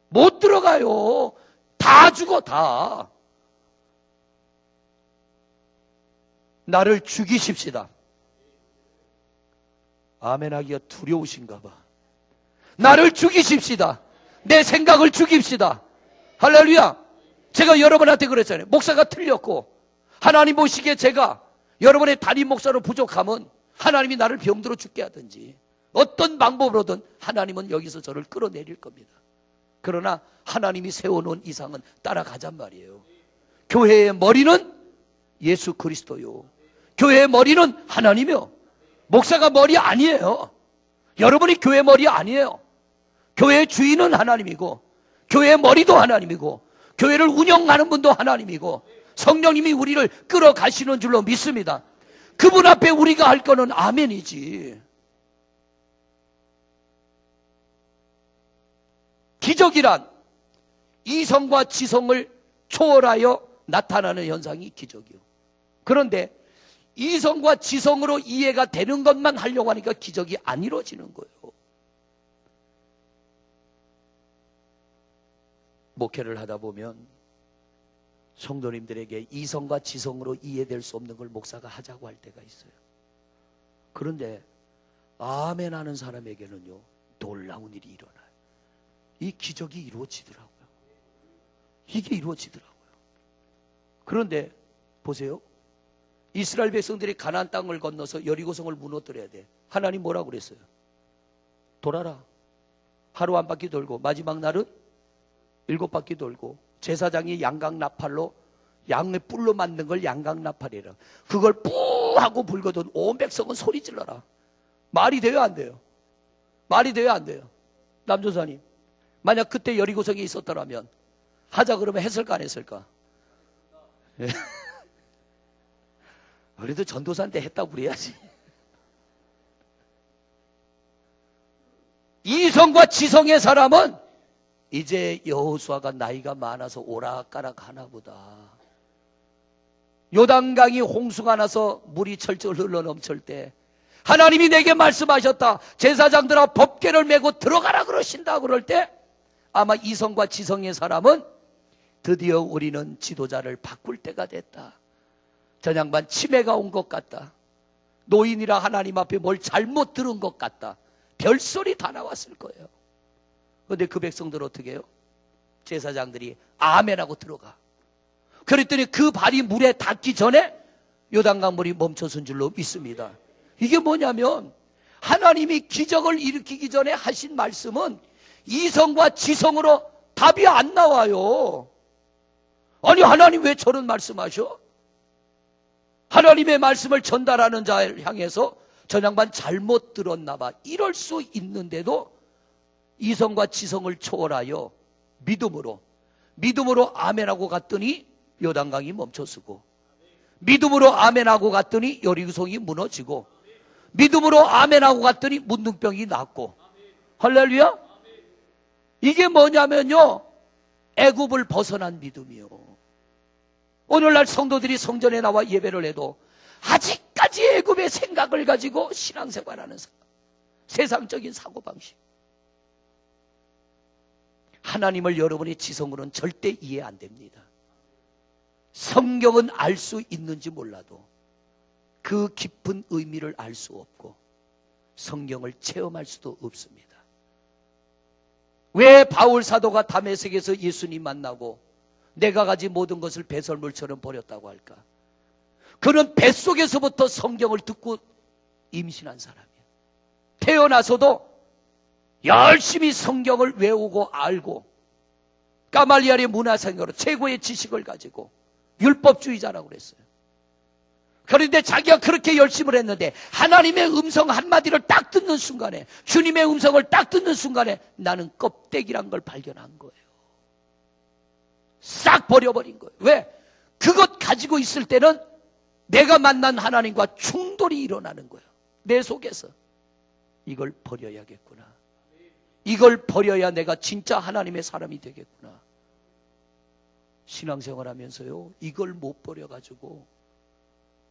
[SPEAKER 1] 못 들어가요. 다 죽어, 다. 나를 죽이십시다. 아멘 하기가 두려우신가 봐. 나를 죽이십시다. 내 생각을 죽입시다. 할렐루야. 제가 여러분한테 그랬잖아요. 목사가 틀렸고 하나님 보시기에 제가 여러분의 담임 목사로 부족하면 하나님이 나를 병들어 죽게 하든지 어떤 방법으로든 하나님은 여기서 저를 끌어내릴 겁니다. 그러나 하나님이 세워놓은 이상은 따라가잔 말이에요. 교회의 머리는 예수 그리스도요, 교회의 머리는 하나님이요. 목사가 머리 아니에요. 여러분이 교회 머리 아니에요. 교회의 주인은 하나님이고, 교회의 머리도 하나님이고, 교회를 운영하는 분도 하나님이고, 성령님이 우리를 끌어가시는 줄로 믿습니다. 그분 앞에 우리가 할 거는 아멘이지. 기적이란 이성과 지성을 초월하여 나타나는 현상이 기적이요. 그런데 이성과 지성으로 이해가 되는 것만 하려고 하니까 기적이 안 이루어지는 거예요. 목회를 하다 보면 성도님들에게 이성과 지성으로 이해될 수 없는 걸 목사가 하자고 할 때가 있어요. 그런데 아멘 하는 사람에게는요, 놀라운 일이 일어나요. 이 기적이 이루어지더라고요. 이게 이루어지더라고요. 그런데 보세요. 이스라엘 백성들이 가나안 땅을 건너서 여리고성을 무너뜨려야 돼. 하나님 뭐라고 그랬어요? 돌아라. 하루 한 바퀴 돌고 마지막 날은 7바퀴 돌고, 제사장이 양각 나팔로, 양의 뿔로 만든 걸 양각 나팔이라. 그걸 뿌 하고 불거든 온 백성은 소리 질러라. 말이 돼요, 안 돼요? 말이 돼요, 안 돼요? 남조사님, 만약 그때 여리고성에 있었더라면 하자 그러면 했을까 안 했을까? 예. 그래도 전도사한테 했다고 그래야지. 이성과 지성의 사람은 이제 여호수아가 나이가 많아서 오락가락 하나보다. 요단강이 홍수가 나서 물이 철철 흘러넘칠 때 하나님이 내게 말씀하셨다. 제사장들아 법궤를 메고 들어가라 그러신다 그럴 때 아마 이성과 지성의 사람은 드디어 우리는 지도자를 바꿀 때가 됐다. 저 양반 치매가 온 것 같다. 노인이라 하나님 앞에 뭘 잘못 들은 것 같다. 별소리 다 나왔을 거예요. 그런데 그 백성들 어떻게 해요? 제사장들이 아멘하고 들어가. 그랬더니 그 발이 물에 닿기 전에 요단강 물이 멈춰선 줄로 믿습니다. 이게 뭐냐면 하나님이 기적을 일으키기 전에 하신 말씀은 이성과 지성으로 답이 안 나와요. 아니 하나님 왜 저런 말씀하셔? 하나님의 말씀을 전달하는 자를 향해서 저 양반 잘못 들었나 봐. 이럴 수 있는데도 이성과 지성을 초월하여 믿음으로 아멘하고 갔더니 요단강이 멈춰서고, 믿음으로 아멘하고 갔더니 여리고성이 무너지고, 믿음으로 아멘하고 갔더니 문둥병이 낫고. 할렐루야. 이게 뭐냐면요, 애굽을 벗어난 믿음이요. 오늘날 성도들이 성전에 나와 예배를 해도 아직까지 애굽의 생각을 가지고 신앙생활하는 세상적인 사고방식. 하나님을 여러분의 지성으로는 절대 이해 안 됩니다. 성경은 알 수 있는지 몰라도 그 깊은 의미를 알 수 없고 성경을 체험할 수도 없습니다. 왜 바울 사도가 다메섹에서 예수님 만나고 내가 가진 모든 것을 배설물처럼 버렸다고 할까? 그는 뱃속에서부터 성경을 듣고 임신한 사람이에요. 태어나서도 열심히 성경을 외우고 알고 가말리엘의 문화생활로 최고의 지식을 가지고 율법주의자라고 그랬어요. 그런데 자기가 그렇게 열심히 했는데 하나님의 음성 한마디를 딱 듣는 순간에, 주님의 음성을 딱 듣는 순간에 나는 껍데기란 걸 발견한 거예요. 싹 버려버린 거예요. 왜? 그것 가지고 있을 때는 내가 만난 하나님과 충돌이 일어나는 거예요. 내 속에서. 이걸 버려야겠구나. 이걸 버려야 내가 진짜 하나님의 사람이 되겠구나. 신앙생활 하면서요, 이걸 못 버려가지고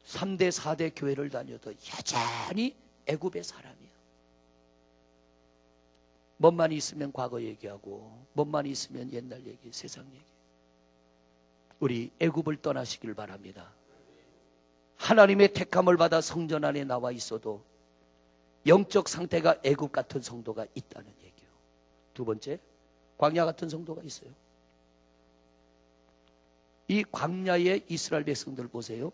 [SPEAKER 1] 3대 4대 교회를 다녀도 여전히 애굽의 사람이에요. 뭐만 있으면 과거 얘기하고 뭐만 있으면 옛날 얘기, 세상 얘기. 우리 애굽을 떠나시길 바랍니다. 하나님의 택함을 받아 성전 안에 나와 있어도 영적 상태가 애굽 같은 성도가 있다는 얘기예요. 두 번째, 광야 같은 성도가 있어요. 이 광야의 이스라엘 백성들 보세요.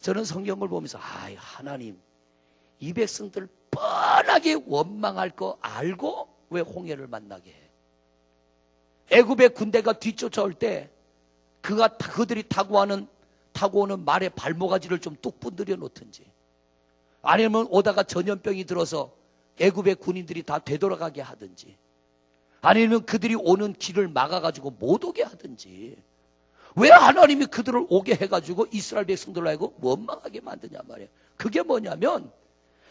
[SPEAKER 1] 저는 성경을 보면서 하나님, 이 백성들 뻔하게 원망할 거 알고 왜 홍해를 만나게 해? 애굽의 군대가 뒤쫓아올 때 그들이 타고 오는 말의 발모가지를 좀 뚝 분들여 놓든지, 아니면 오다가 전염병이 들어서 애굽의 군인들이 다 되돌아가게 하든지, 아니면 그들이 오는 길을 막아가지고 못 오게 하든지, 왜 하나님이 그들을 오게 해가지고 이스라엘 백성들로 하여금 원망하게 만드냐 말이에요. 그게 뭐냐면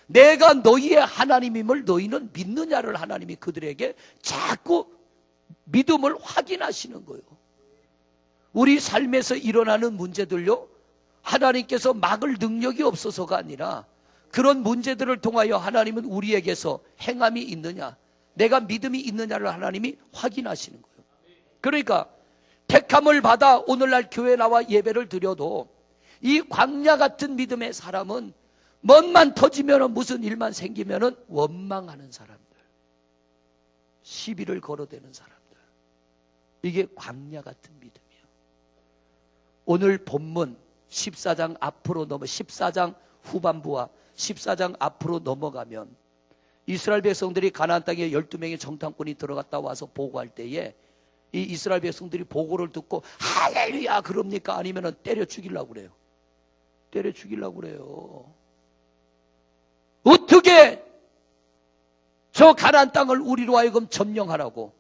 [SPEAKER 1] 내가 너희의 하나님임을 너희는 믿느냐를 하나님이 그들에게 자꾸 믿음을 확인하시는 거예요. 우리 삶에서 일어나는 문제들요, 하나님께서 막을 능력이 없어서가 아니라 그런 문제들을 통하여 하나님은 우리에게서 행함이 있느냐, 내가 믿음이 있느냐를 하나님이 확인하시는 거예요. 그러니까 택함을 받아 오늘날 교회 나와 예배를 드려도 이 광야 같은 믿음의 사람은 뭔만 터지면, 무슨 일만 생기면 원망하는 사람들, 시비를 걸어대는 사람들, 이게 광야 같은 믿음이에요. 오늘 본문 14장 앞으로 14장 후반부와 14장 앞으로 넘어가면 이스라엘 백성들이 가나안 땅에 12명의 정탐꾼이 들어갔다 와서 보고할 때에 이 이스라엘 백성들이 보고를 듣고 할렐루야 그럽니까? 아니면 때려 죽이려고 그래요. 때려 죽이려고 그래요. 어떻게 저 가나안 땅을 우리로 하여금 점령하라고,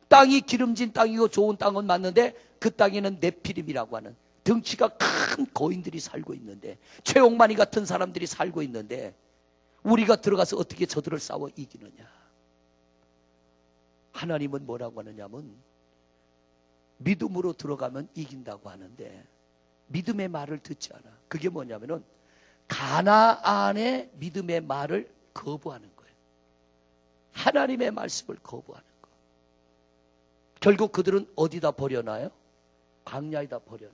[SPEAKER 1] 땅이 기름진 땅이고 좋은 땅은 맞는데 그 땅에는 네피림이라고 하는 덩치가 큰 거인들이 살고 있는데, 최옥만이 같은 사람들이 살고 있는데 우리가 들어가서 어떻게 저들을 싸워 이기느냐. 하나님은 뭐라고 하느냐면 믿음으로 들어가면 이긴다고 하는데 믿음의 말을 듣지 않아. 그게 뭐냐면은 가나안의 믿음의 말을 거부하는 거예요. 하나님의 말씀을 거부하는 거. 결국 그들은 어디다 버려놔요? 광야에다 버려놔.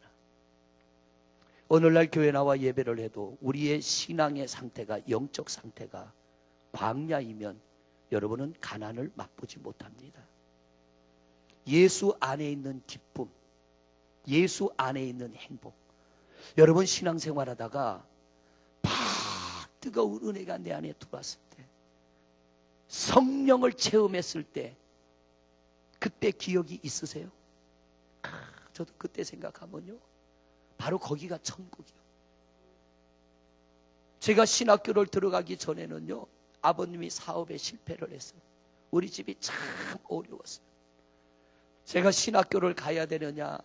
[SPEAKER 1] 오늘날 교회 나와 예배를 해도 우리의 신앙의 상태가, 영적 상태가 광야이면 여러분은 가난을 맛보지 못합니다. 예수 안에 있는 기쁨, 예수 안에 있는 행복. 여러분 신앙생활하다가 막 뜨거운 은혜가 내 안에 들어왔을 때, 성령을 체험했을 때 그때 기억이 있으세요? 저도 그때 생각하면요, 바로 거기가 천국이요. 제가 신학교를 들어가기 전에는요, 아버님이 사업에 실패를 했어요. 우리 집이 참 어려웠어요. 제가 신학교를 가야 되느냐,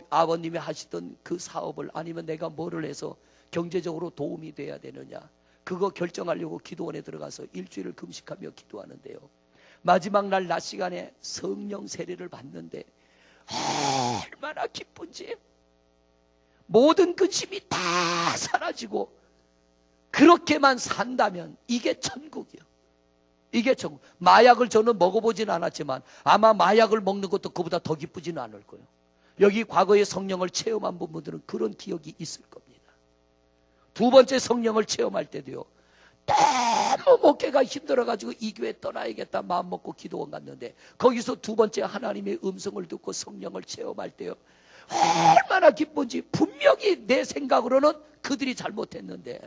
[SPEAKER 1] 아버님이 하시던 그 사업을, 아니면 내가 뭐를 해서 경제적으로 도움이 돼야 되느냐, 그거 결정하려고 기도원에 들어가서 일주일을 금식하며 기도하는데요, 마지막 날 낮 시간에 성령 세례를 받는데 얼마나 기쁜지, 모든 근심이 다 사라지고 그렇게만 산다면 이게 천국이요. 이게 천국. 마약을 저는 먹어보진 않았지만 아마 마약을 먹는 것도 그보다 더 기쁘지는 않을 거예요. 여기 과거에 성령을 체험한 분들은 그런 기억이 있을 겁니다. 두 번째 성령을 체험할 때도요, 너무 목회가 힘들어가지고 이 교회 떠나야겠다 마음 먹고 기도원 갔는데, 거기서 두 번째 하나님의 음성을 듣고 성령을 체험할 때요, 얼마나 기쁜지. 분명히 내 생각으로는 그들이 잘못했는데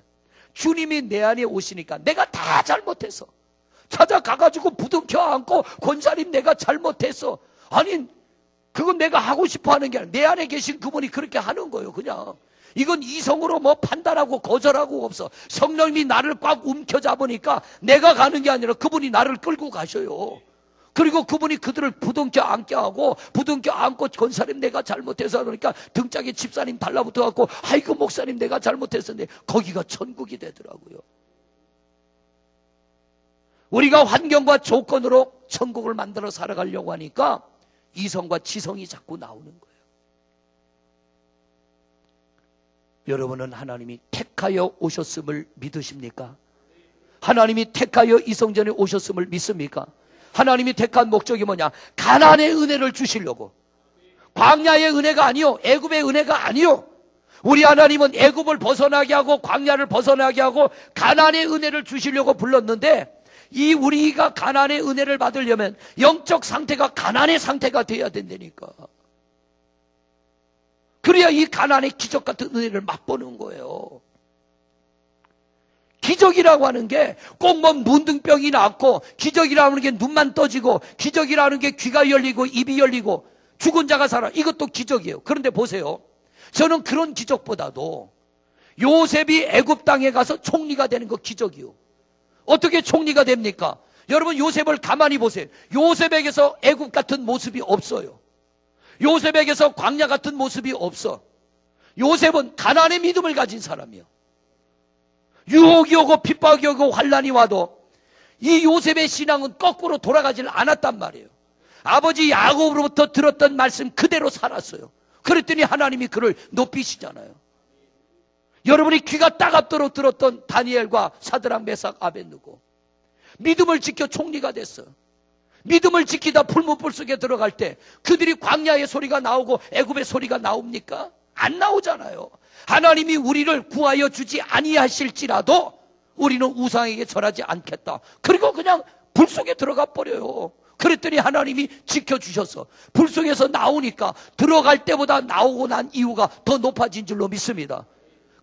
[SPEAKER 1] 주님이 내 안에 오시니까 내가 다 잘못해서 찾아가가지고 부둥켜 안고, 권사님 내가 잘못했어. 아니 그건 내가 하고 싶어 하는 게 아니라 내 안에 계신 그분이 그렇게 하는 거예요. 그냥 이건 이성으로 뭐 판단하고 거절하고 없어. 성령님이 나를 꽉 움켜잡으니까 내가 가는 게 아니라 그분이 나를 끌고 가셔요. 그리고 그분이 그들을 부둥켜 안게 하고, 부둥켜 안고 권사님 내가 잘못해서, 그러니까 등짝에 집사님 달라붙어 갖고 아이고 목사님 내가 잘못했었는데 거기가 천국이 되더라고요. 우리가 환경과 조건으로 천국을 만들어 살아가려고 하니까 이성과 지성이 자꾸 나오는 거예요. 여러분은 하나님이 택하여 오셨음을 믿으십니까? 하나님이 택하여 이성전에 오셨음을 믿습니까? 하나님이 택한 목적이 뭐냐? 가나안의 은혜를 주시려고. 광야의 은혜가 아니요, 애굽의 은혜가 아니요. 우리 하나님은 애굽을 벗어나게 하고 광야를 벗어나게 하고 가나안의 은혜를 주시려고 불렀는데, 이 우리가 가나안의 은혜를 받으려면 영적 상태가 가나안의 상태가 돼야 된다니까. 그래야 이 가나안의 기적 같은 은혜를 맛보는 거예요. 기적이라고 하는 게 꼭 뭐 문둥병이 낫고, 기적이라는 게 눈만 떠지고, 기적이라는 게 귀가 열리고 입이 열리고 죽은 자가 살아, 이것도 기적이에요. 그런데 보세요, 저는 그런 기적보다도 요셉이 애굽 땅에 가서 총리가 되는 거 기적이요. 어떻게 총리가 됩니까? 여러분 요셉을 가만히 보세요. 요셉에게서 애굽 같은 모습이 없어요. 요셉에게서 광야 같은 모습이 없어. 요셉은 가나안의 믿음을 가진 사람이에요. 유혹이 오고 핍박이 오고 환란이 와도 이 요셉의 신앙은 거꾸로 돌아가질 않았단 말이에요. 아버지 야곱으로부터 들었던 말씀 그대로 살았어요. 그랬더니 하나님이 그를 높이시잖아요. 여러분이 귀가 따갑도록 들었던 다니엘과 사드락 메삭 아벳느고, 믿음을 지켜 총리가 됐어. 믿음을 지키다 풀무불 속에 들어갈 때 그들이 광야의 소리가 나오고 애굽의 소리가 나옵니까? 안 나오잖아요. 하나님이 우리를 구하여 주지 아니하실지라도 우리는 우상에게 절하지 않겠다. 그리고 그냥 불 속에 들어가 버려요. 그랬더니 하나님이 지켜주셔서 불 속에서 나오니까 들어갈 때보다 나오고 난 이유가 더 높아진 줄로 믿습니다.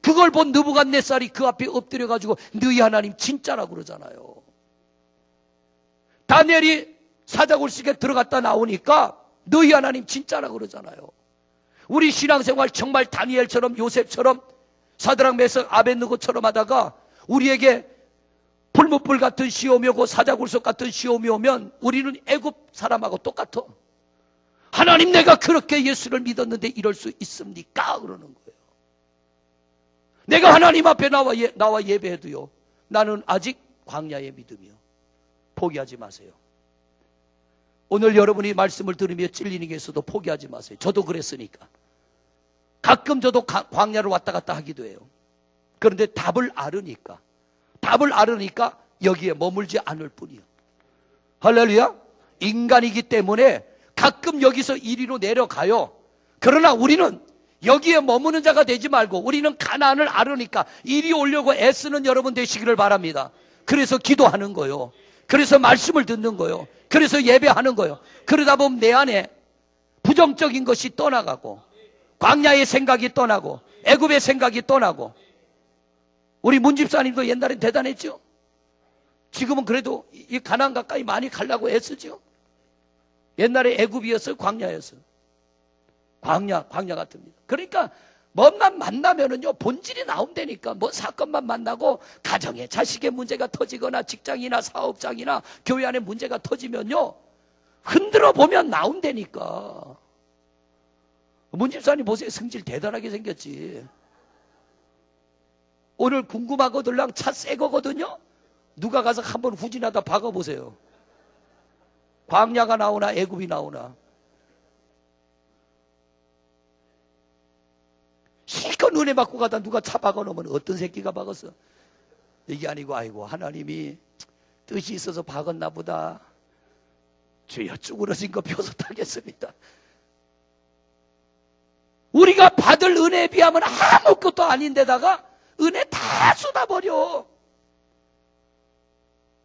[SPEAKER 1] 그걸 본 느부갓네살이 그 앞에 엎드려가지고 너희 하나님 진짜라고 그러잖아요. 다니엘이 사자굴식에 들어갔다 나오니까 너희 하나님 진짜라고 그러잖아요. 우리 신앙생활 정말 다니엘처럼 요셉처럼 사드락 메삭 아벳느고처럼 하다가 우리에게 불못불 같은 시험이 오고 사자굴석 같은 시험이 오면 우리는 애굽 사람하고 똑같아. 하나님, 내가 그렇게 예수를 믿었는데 이럴 수 있습니까? 그러는 거예요. 내가 하나님 앞에 나와 예배해도요, 나는 아직 광야의 믿음이요. 포기하지 마세요. 오늘 여러분이 말씀을 들으며 찔리는 게 있어도 포기하지 마세요. 저도 그랬으니까. 가끔 저도 광야를 왔다 갔다 하기도 해요. 그런데 답을 알으니까 여기에 머물지 않을 뿐이요. 할렐루야. 인간이기 때문에 가끔 여기서 이리로 내려가요. 그러나 우리는 여기에 머무는 자가 되지 말고 우리는 가나안을 알으니까 이리 오려고 애쓰는 여러분 되시기를 바랍니다. 그래서 기도하는 거요. 그래서 말씀을 듣는 거요. 그래서 예배하는 거요. 그러다 보면 내 안에 부정적인 것이 떠나가고, 광야의 생각이 떠나고, 애굽의 생각이 떠나고. 우리 문집사님도 옛날엔 대단했죠. 지금은 그래도 이 가나안 가까이 많이 가려고 애쓰죠. 옛날에 애굽이었어요, 광야였어요. 광야 같습니다. 그러니까 뭔만 만나면은요, 본질이 나온다니까. 뭐 사건만 만나고 가정에 자식의 문제가 터지거나 직장이나 사업장이나 교회 안에 문제가 터지면요, 흔들어 보면 나온다니까. 문집사님 보세요. 성질 대단하게 생겼지. 오늘 궁금하거들랑 차 새 거거든요. 누가 가서 한번 후진하다 박아보세요. 광야가 나오나 애굽이 나오나. 실컷 은혜 받고 가다 누가 차 박아놓으면 어떤 새끼가 박았어? 이게 아니고, 아이고, 하나님이 뜻이 있어서 박았나 보다. 주여, 쭈그러진 거 펴서 타겠습니다. 우리가 받을 은혜에 비하면 아무것도 아닌데다가 은혜 다 쏟아버려.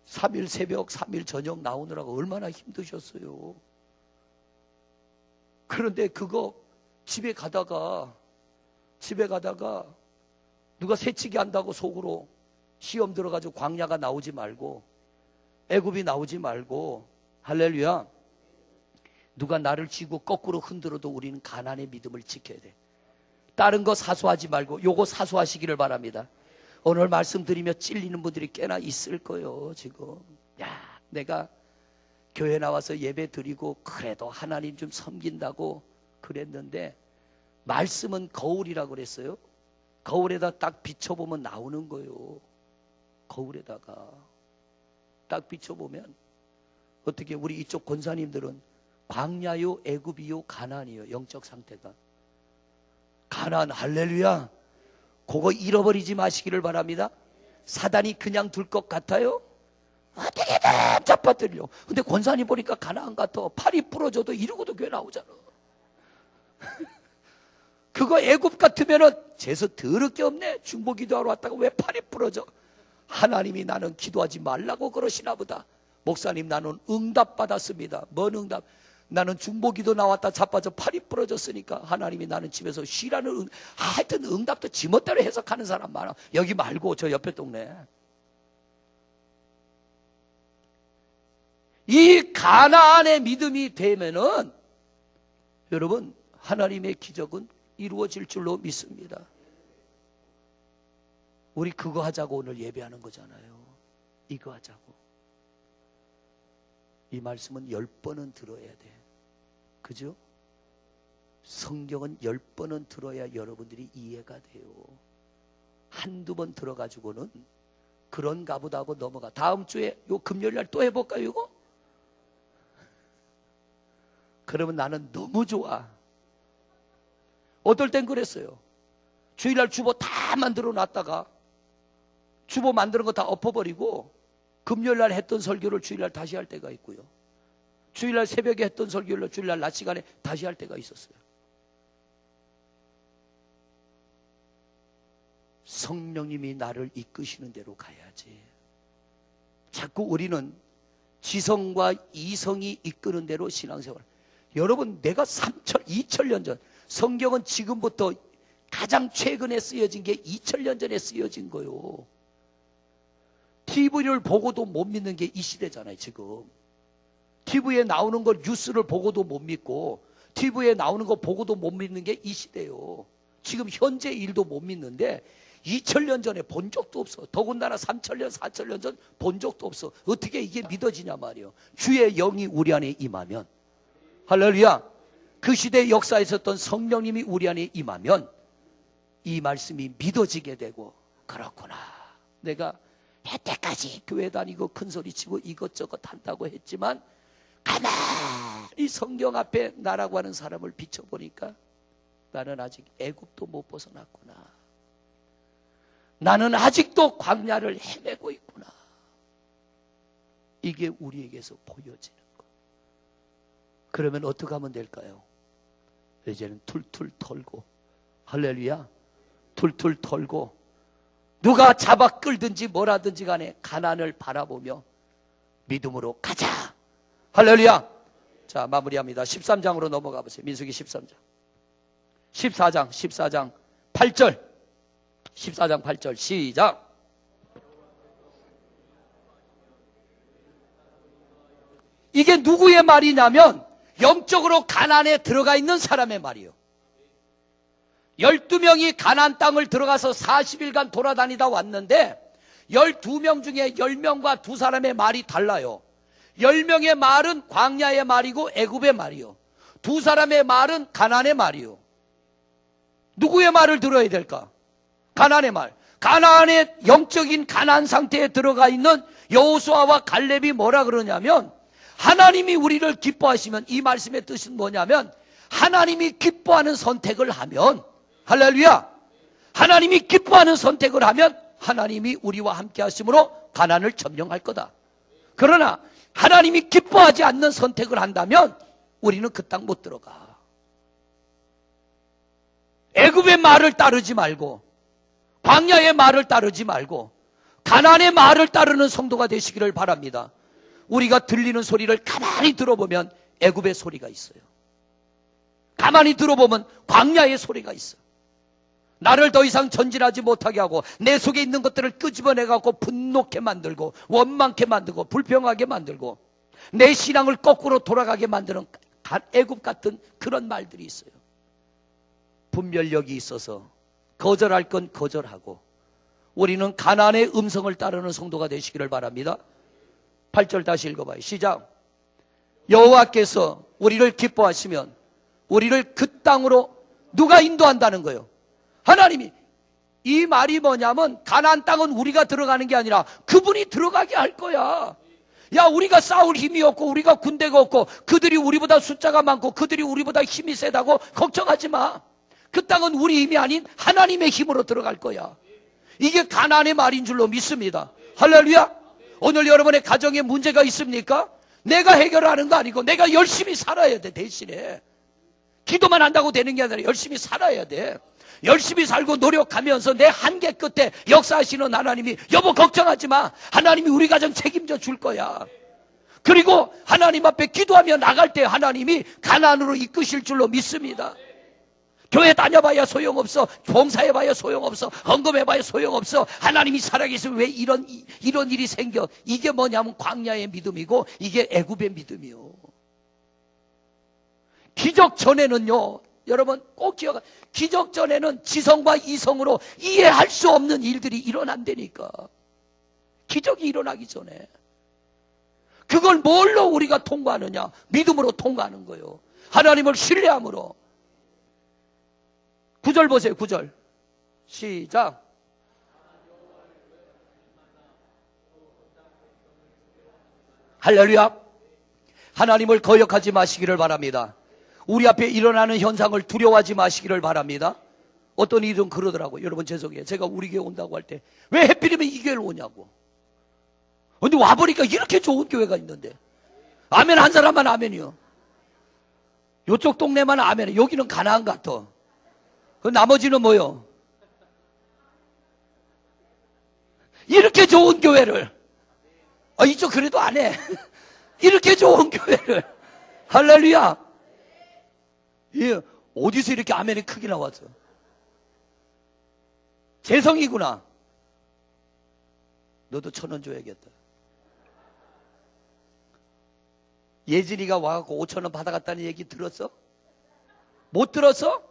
[SPEAKER 1] 3일 새벽, 3일 저녁 나오느라고 얼마나 힘드셨어요. 그런데 그거 집에 가다가 누가 새치기 한다고 속으로 시험 들어가지고 광야가 나오지 말고, 애굽이 나오지 말고, 할렐루야, 누가 나를 쥐고 거꾸로 흔들어도 우리는 가나안의 믿음을 지켜야 돼. 다른 거 사수하지 말고 요거 사수하시기를 바랍니다. 오늘 말씀드리며 찔리는 분들이 꽤나 있을 거예요. 지금 내가 교회 나와서 예배 드리고 그래도 하나님 좀 섬긴다고 그랬는데, 말씀은 거울이라고 그랬어요. 거울에다 딱 비춰보면 나오는 거예요. 거울에다가 딱 비춰보면 어떻게, 우리 이쪽 권사님들은 광야요, 애굽이요, 가나안이요. 영적 상태가 가나안, 할렐루야. 그거 잃어버리지 마시기를 바랍니다. 사단이 그냥 둘 것 같아요? 어떻게든 잡아들려. 근데 권사님 보니까 가나안 같아. 팔이 부러져도 이러고도 교회 나오잖아. 그거 애굽 같으면은 재수 더럽게 없네. 중보 기도하러 왔다가 왜 팔이 부러져? 하나님이 나는 기도하지 말라고 그러시나 보다. 목사님, 나는 응답 받았습니다. 뭔 응답? 나는 중보기도 나왔다 자빠져 팔이 부러졌으니까 하나님이 나는 집에서 쉬라는 하여튼 응답도 지멋대로 해석하는 사람 많아. 여기 말고 저 옆에 동네. 이 가나안의 믿음이 되면은 여러분, 하나님의 기적은 이루어질 줄로 믿습니다. 우리 그거 하자고 오늘 예배하는 거잖아요. 이거 하자고. 이 말씀은 10번은 들어야 돼. 그죠? 성경은 10번은 들어야 여러분들이 이해가 돼요. 한두 번 들어가지고는 그런가 보다 하고 넘어가. 다음 주에 요 금요일날 또 해볼까요 이거? 그러면 나는 너무 좋아. 어떨 땐 그랬어요. 주일날 주보 다 만들어 놨다가 주보 만드는 거 다 엎어버리고 금요일날 했던 설교를 주일날 다시 할 때가 있고요. 주일날 새벽에 했던 설교를 주일날 낮 시간에 다시 할 때가 있었어요. 성령님이 나를 이끄시는 대로 가야지. 자꾸 우리는 지성과 이성이 이끄는 대로 신앙생활. 여러분, 내가 2000년 전, 성경은 지금부터 가장 최근에 쓰여진 게 2000년 전에 쓰여진 거요. TV를 보고도 못 믿는 게 이 시대잖아요. 지금 TV에 나오는 걸, 뉴스를 보고도 못 믿고 TV에 나오는 거 보고도 못 믿는 게 이 시대요. 지금 현재 일도 못 믿는데 2000년 전에 본 적도 없어. 더군다나 3000년 4000년 전 본 적도 없어. 어떻게 이게 믿어지냐 말이요. 주의 영이 우리 안에 임하면. 할렐루야. 그 시대의 역사에 있었던 성령님이 우리 안에 임하면 이 말씀이 믿어지게 되고, 그렇구나, 내가 여태까지 교회 다니고 큰소리치고 이것저것 한다고 했지만 가만히 성경 앞에 나라고 하는 사람을 비춰보니까 나는 아직 애굽도 못 벗어났구나, 나는 아직도 광야를 헤매고 있구나. 이게 우리에게서 보여지는 거. 그러면 어떻게 하면 될까요? 이제는 툴툴 털고, 할렐루야, 툴툴 털고 누가 잡아 끌든지 뭐라든지 간에 가난을 바라보며 믿음으로 가자. 할렐루야. 자, 마무리합니다. 13장으로 넘어가 보세요. 민수기 13장. 14장 8절. 14장 8절 시작. 이게 누구의 말이냐면 영적으로 가나안에 들어가 있는 사람의 말이요. 12명이 가나안 땅을 들어가서 40일간 돌아다니다 왔는데 12명 중에 10명과 두 사람의 말이 달라요. 10명의 말은 광야의 말이고 애굽의 말이요. 두 사람의 말은 가나안의 말이요. 누구의 말을 들어야 될까? 가나안의 말. 가나안의 영적인 가나안 상태에 들어가 있는 여호수아와 갈렙이 뭐라 그러냐면, 하나님이 우리를 기뻐하시면, 이 말씀의 뜻은 뭐냐면 하나님이 기뻐하는 선택을 하면, 할렐루야, 하나님이 기뻐하는 선택을 하면 하나님이 우리와 함께 하심으로 가나안을 점령할 거다. 그러나 하나님이 기뻐하지 않는 선택을 한다면 우리는 그 땅 못 들어가. 애굽의 말을 따르지 말고 광야의 말을 따르지 말고 가나안의 말을 따르는 성도가 되시기를 바랍니다. 우리가 들리는 소리를 가만히 들어보면 애굽의 소리가 있어요. 가만히 들어보면 광야의 소리가 있어요. 나를 더 이상 전진하지 못하게 하고 내 속에 있는 것들을 끄집어내갖고 분노케 만들고 원망케 만들고 불평하게 만들고 내 신앙을 거꾸로 돌아가게 만드는 애굽 같은 그런 말들이 있어요. 분별력이 있어서 거절할 건 거절하고 우리는 가나안의 음성을 따르는 성도가 되시기를 바랍니다. 8절 다시 읽어봐요. 시작. 여호와께서 우리를 기뻐하시면 우리를 그 땅으로 누가 인도한다는 거예요? 하나님이. 이 말이 뭐냐면 가나안 땅은 우리가 들어가는 게 아니라 그분이 들어가게 할 거야. 야, 우리가 싸울 힘이 없고 우리가 군대가 없고 그들이 우리보다 숫자가 많고 그들이 우리보다 힘이 세다고 걱정하지 마. 그 땅은 우리 힘이 아닌 하나님의 힘으로 들어갈 거야. 이게 가나안의 말인 줄로 믿습니다. 할렐루야. 오늘 여러분의 가정에 문제가 있습니까? 내가 해결하는 거 아니고 내가 열심히 살아야 돼. 대신에 기도만 한다고 되는 게 아니라 열심히 살아야 돼. 열심히 살고 노력하면서 내 한계 끝에 역사하시는 하나님이, 여보 걱정하지 마, 하나님이 우리 가정 책임져 줄 거야. 그리고 하나님 앞에 기도하며 나갈 때 하나님이 가나안으로 이끄실 줄로 믿습니다. 교회 다녀봐야 소용없어. 봉사해봐야 소용없어. 헌금해봐야 소용없어. 하나님이 살아계시면 왜 이런 일이 생겨? 이게 뭐냐면 광야의 믿음이고 이게 애굽의 믿음이요. 기적 전에는요, 여러분 꼭 기억하, 기적 전에는 지성과 이성으로 이해할 수 없는 일들이 일어난다니까. 기적이 일어나기 전에. 그걸 뭘로 우리가 통과하느냐? 믿음으로 통과하는 거예요. 하나님을 신뢰함으로. 9절 보세요. 9절 시작. 할렐루야. 하나님을 거역하지 마시기를 바랍니다. 우리 앞에 일어나는 현상을 두려워하지 마시기를 바랍니다. 어떤 이들은 그러더라고요. 여러분 죄송해요. 제가 우리 교회 온다고 할 때 왜 하필이면 이 교회를 오냐고. 근데 와보니까 이렇게 좋은 교회가 있는데. 아멘 한 사람만 아멘이요. 이쪽 동네만 아멘. 여기는 가나안 같아. 그 나머지는 뭐요? 이렇게 좋은 교회를. 이쪽 그래도 안 해. 이렇게 좋은 교회를. 할렐루야. 예, 어디서 이렇게 아멘이 크게 나왔어? 재성이구나. 너도 1,000원 줘야겠다. 예진이가 와갖고 5,000원 받아갔다는 얘기 들었어? 못 들었어?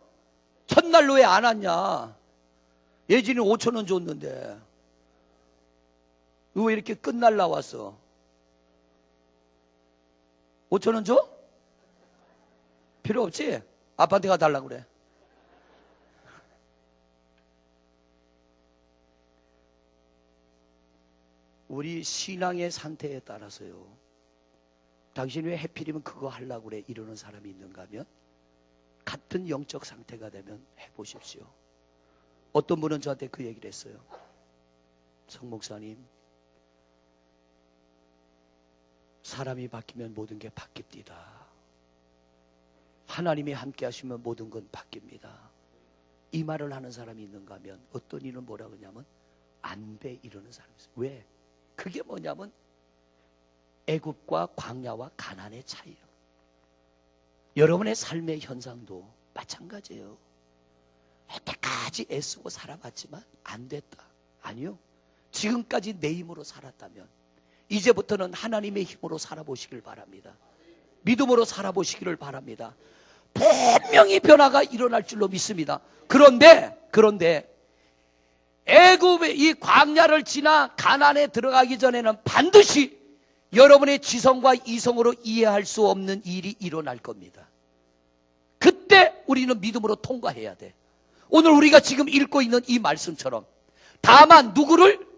[SPEAKER 1] 첫날로 왜 안 왔냐? 예진이 5,000원 줬는데 왜 이렇게 끝날 나왔어? 5,000원 줘? 필요 없지? 아빠한테 가달라고 그래. 우리 신앙의 상태에 따라서요, 당신이 왜 해필이면 그거 하려고 그래 이러는 사람이 있는가 하면, 같은 영적 상태가 되면 해보십시오. 어떤 분은 저한테 그 얘기를 했어요. 성 목사님, 사람이 바뀌면 모든 게 바뀝니다. 하나님이 함께 하시면 모든 건 바뀝니다. 이 말을 하는 사람이 있는가 하면, 어떤 이는 뭐라 그러냐면 안 돼 이러는 사람이 있어요. 왜? 그게 뭐냐면 애굽과 광야와 가나안의 차이예요. 여러분의 삶의 현상도 마찬가지예요. 여태까지 애쓰고 살아봤지만 안 됐다. 아니요. 지금까지 내 힘으로 살았다면 이제부터는 하나님의 힘으로 살아보시길 바랍니다. 믿음으로 살아보시기를 바랍니다. 분명히 변화가 일어날 줄로 믿습니다. 그런데 애굽의 이 광야를 지나 가나안에 들어가기 전에는 반드시 여러분의 지성과 이성으로 이해할 수 없는 일이 일어날 겁니다. 그때 우리는 믿음으로 통과해야 돼. 오늘 우리가 지금 읽고 있는 이 말씀처럼, 다만 누구를?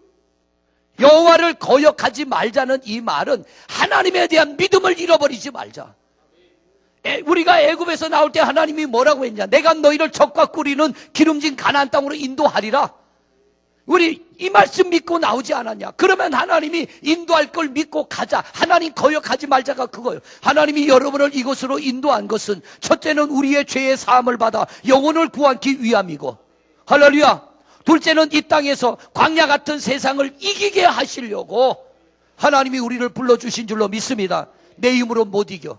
[SPEAKER 1] 여호와를 거역하지 말자는 이 말은 하나님에 대한 믿음을 잃어버리지 말자. 우리가 애굽에서 나올 때 하나님이 뭐라고 했냐? 내가 너희를 적과 꿀이는 기름진 가나안 땅으로 인도하리라. 우리 이 말씀 믿고 나오지 않았냐? 그러면 하나님이 인도할 걸 믿고 가자. 하나님 거역하지 말자가 그거예요. 하나님이 여러분을 이곳으로 인도한 것은 첫째는 우리의 죄의 사함을 받아 영혼을 구하기 위함이고, 할렐루야. 둘째는 이 땅에서 광야 같은 세상을 이기게 하시려고 하나님이 우리를 불러주신 줄로 믿습니다. 내 힘으로 못 이겨.